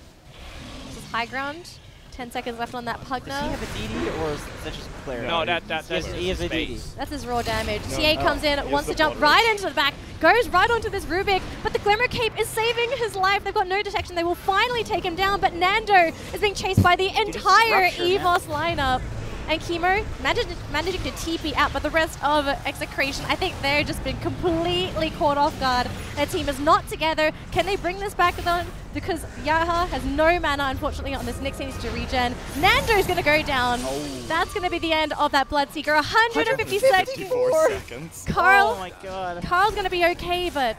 This is high ground. 10 seconds left on that Does he Pugna. have a DD or is that just Claire? No, Yeah, that's he has a DD. space. That's his raw damage. No. TA comes in, He has wants the to jump blood right rage. into the back, goes right onto this Rubik, but the Glimmer Cape is saving his life. They've got no detection. They will finally take him down, but Nando is being chased by the entire rupture, man. EVOS lineup. And Chemo managing to TP out, but the rest of Execration, I think they're just been completely caught off guard. Their team is not together. Can they bring this back on? Because Yaha has no mana, unfortunately, on this Nyx needs to regen. Nando's going to go down. Oh. That's going to be the end of that Bloodseeker. 150 seconds. 54 seconds. Carl, Oh my god. Carl's going to be okay, but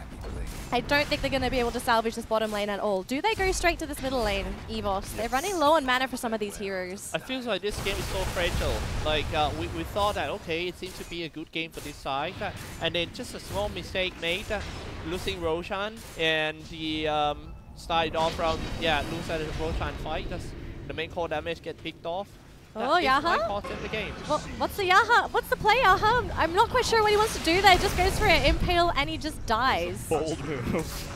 I don't think they're going to be able to salvage this bottom lane at all. Do they go straight to this middle lane, EVOS? They're running low on mana for some of these heroes. I feel like this game is so fragile. Like, we thought that, okay, it seems to be a good game for this side. And then just a small mistake made, losing Roshan. And the started off from, lose at the Roshan fight. The main core damage get picked off. Oh, That is Yaha? what cost them the game. Well, what's the Yaha? What's the play, Yaha? I'm not quite sure what he wants to do there. Just goes for an impale and he just dies. Bold move.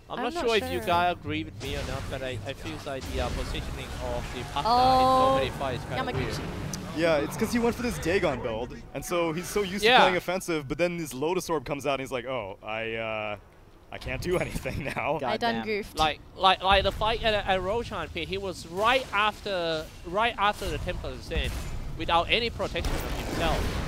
I'm I'm not not sure if you sure. guys agree with me or not, but I feel like the positioning of the partner Oh, in so many fights kind of weird. Yamaguchi. Yeah, it's because he went for this Dagon build, and so he's so used to Yeah. playing offensive, but then this Lotus Orb comes out and he's like, oh, I I can't do anything now. God I done damn. goofed. Like the fight at Roshan pit, he was right after the temple is in, without any protection of himself.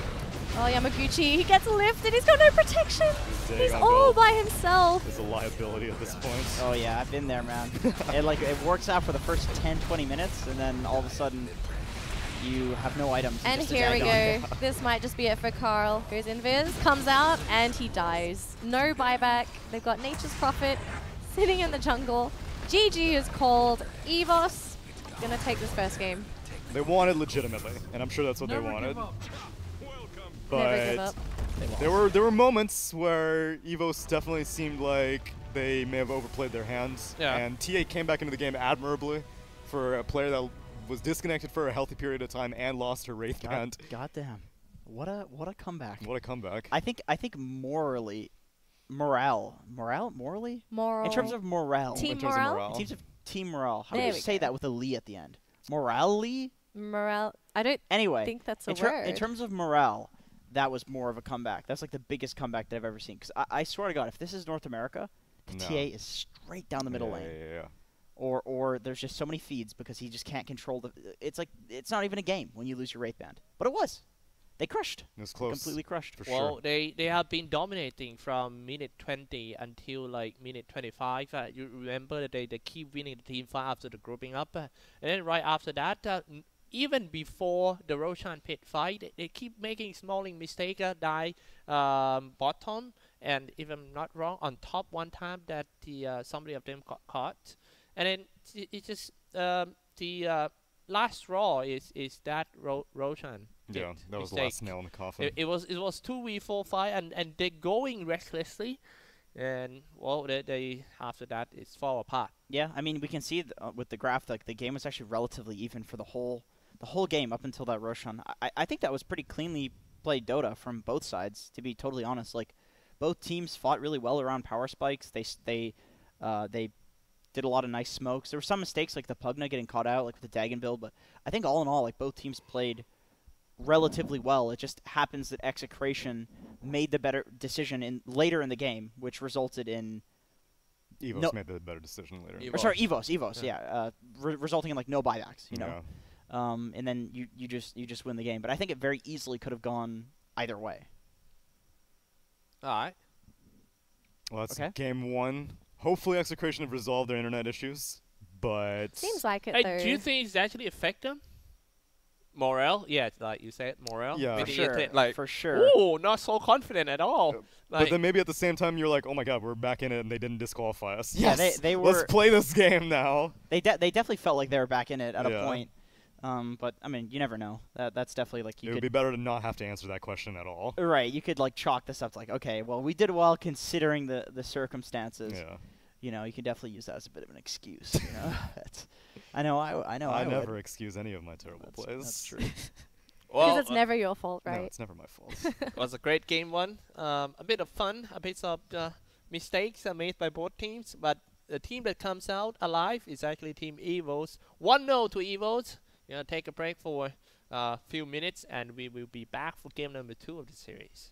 Oh, Yamaguchi, he gets lifted. He's got no protection. He's He's on all gold. by himself. It's a liability at this point. Oh yeah, I've been there, man. it works out for the first 10-20 minutes, and then all of a sudden, you have no items. And just a here we Dagon. go. This might just be it for Carl. Goes invis, comes out, and he dies. No buyback. They've got Nature's Prophet sitting in the jungle. GG is called. EVOS gonna take this first game. They wanted legitimately, and I'm sure that's what Never they wanted. give up. Never give But up. there were moments where EVOS definitely seemed like they may have overplayed their hands. Yeah. And TA came back into the game admirably for a player that was disconnected for a healthy period of time and lost her Wraith Band. Goddamn, what a comeback. What a comeback. I think morally, morally, Moral. in terms of morale, Team in terms morale? of morale. in terms of team morale. How do There you we say go. that with a li at the end? Morale. Morale. I don't Anyway, think that's a in word. terms of morale, that was more of a comeback. That's like the biggest comeback that I've ever seen. Because I swear to God, if this is North America, the No. TA is straight down the middle Yeah, lane. yeah. Or there's just so many feeds because he just can't control the. It's like it's not even a game when you lose your Wraith Band, but it was. They crushed. It was close. Completely crushed. For Well, sure. they have been dominating from minute 20 until like minute 25. You remember that they keep winning the team fight after the grouping up, and then right after that, even before the Roshan pit fight, they keep making smalling mistake. Die bottom, and if I'm not wrong, on top one time that the somebody of them got caught, and then it just the last straw is that Roshan. Yeah, that was the mistake. last nail in the coffin. It was 2v4 fight, and they're going recklessly, and well, they after that it's fall apart. Yeah, I mean we can see with the graph like the game was actually relatively even for the whole game up until that Roshan. I think that was pretty cleanly played Dota from both sides. To be totally honest, like both teams fought really well around power spikes. They did a lot of nice smokes. There were some mistakes like the Pugna getting caught out like with the Dagon build, but I think all in all like both teams played relatively well. It just happens that Execration made the better decision later in the game, which resulted in EVOS made the better decision later. EVOS. or sorry, EVOS, yeah, resulting in like no buybacks, you know. Yeah. And then you just win the game. But I think it very easily could have gone either way. All right. Well, that's Okay. game one. Hopefully Execration have resolved their internet issues, but Seems like it, Hey, though. do you think it's actually affect them? Morale? Yeah, like you said, morale. Yeah. With For the sure, internet, like, for sure. ooh, not so confident at all. but Like, then maybe at the same time you're like, oh my god, we're back in it and they didn't disqualify us. Yeah, Yes, they let's were- play this game now. They definitely felt like they were back in it at a Yeah. point. But I mean, you never know. That's definitely like It you would could be better to not have to answer that question at all. right. You could like chalk this up to like, okay, well we did well considering the circumstances. Yeah. You know, you can definitely use that as a bit of an excuse. You know, I know. I would. never excuse any of my terrible plays. That's true. Because well, it's never your fault, No, right? it's never my fault. it was a great game one. A bit of fun, a bit of mistakes are made by both teams, but the team that comes out alive is actually Team EVOS. 1-0 to EVOS. Take a break for a few minutes, and we will be back for game number 2 of the series.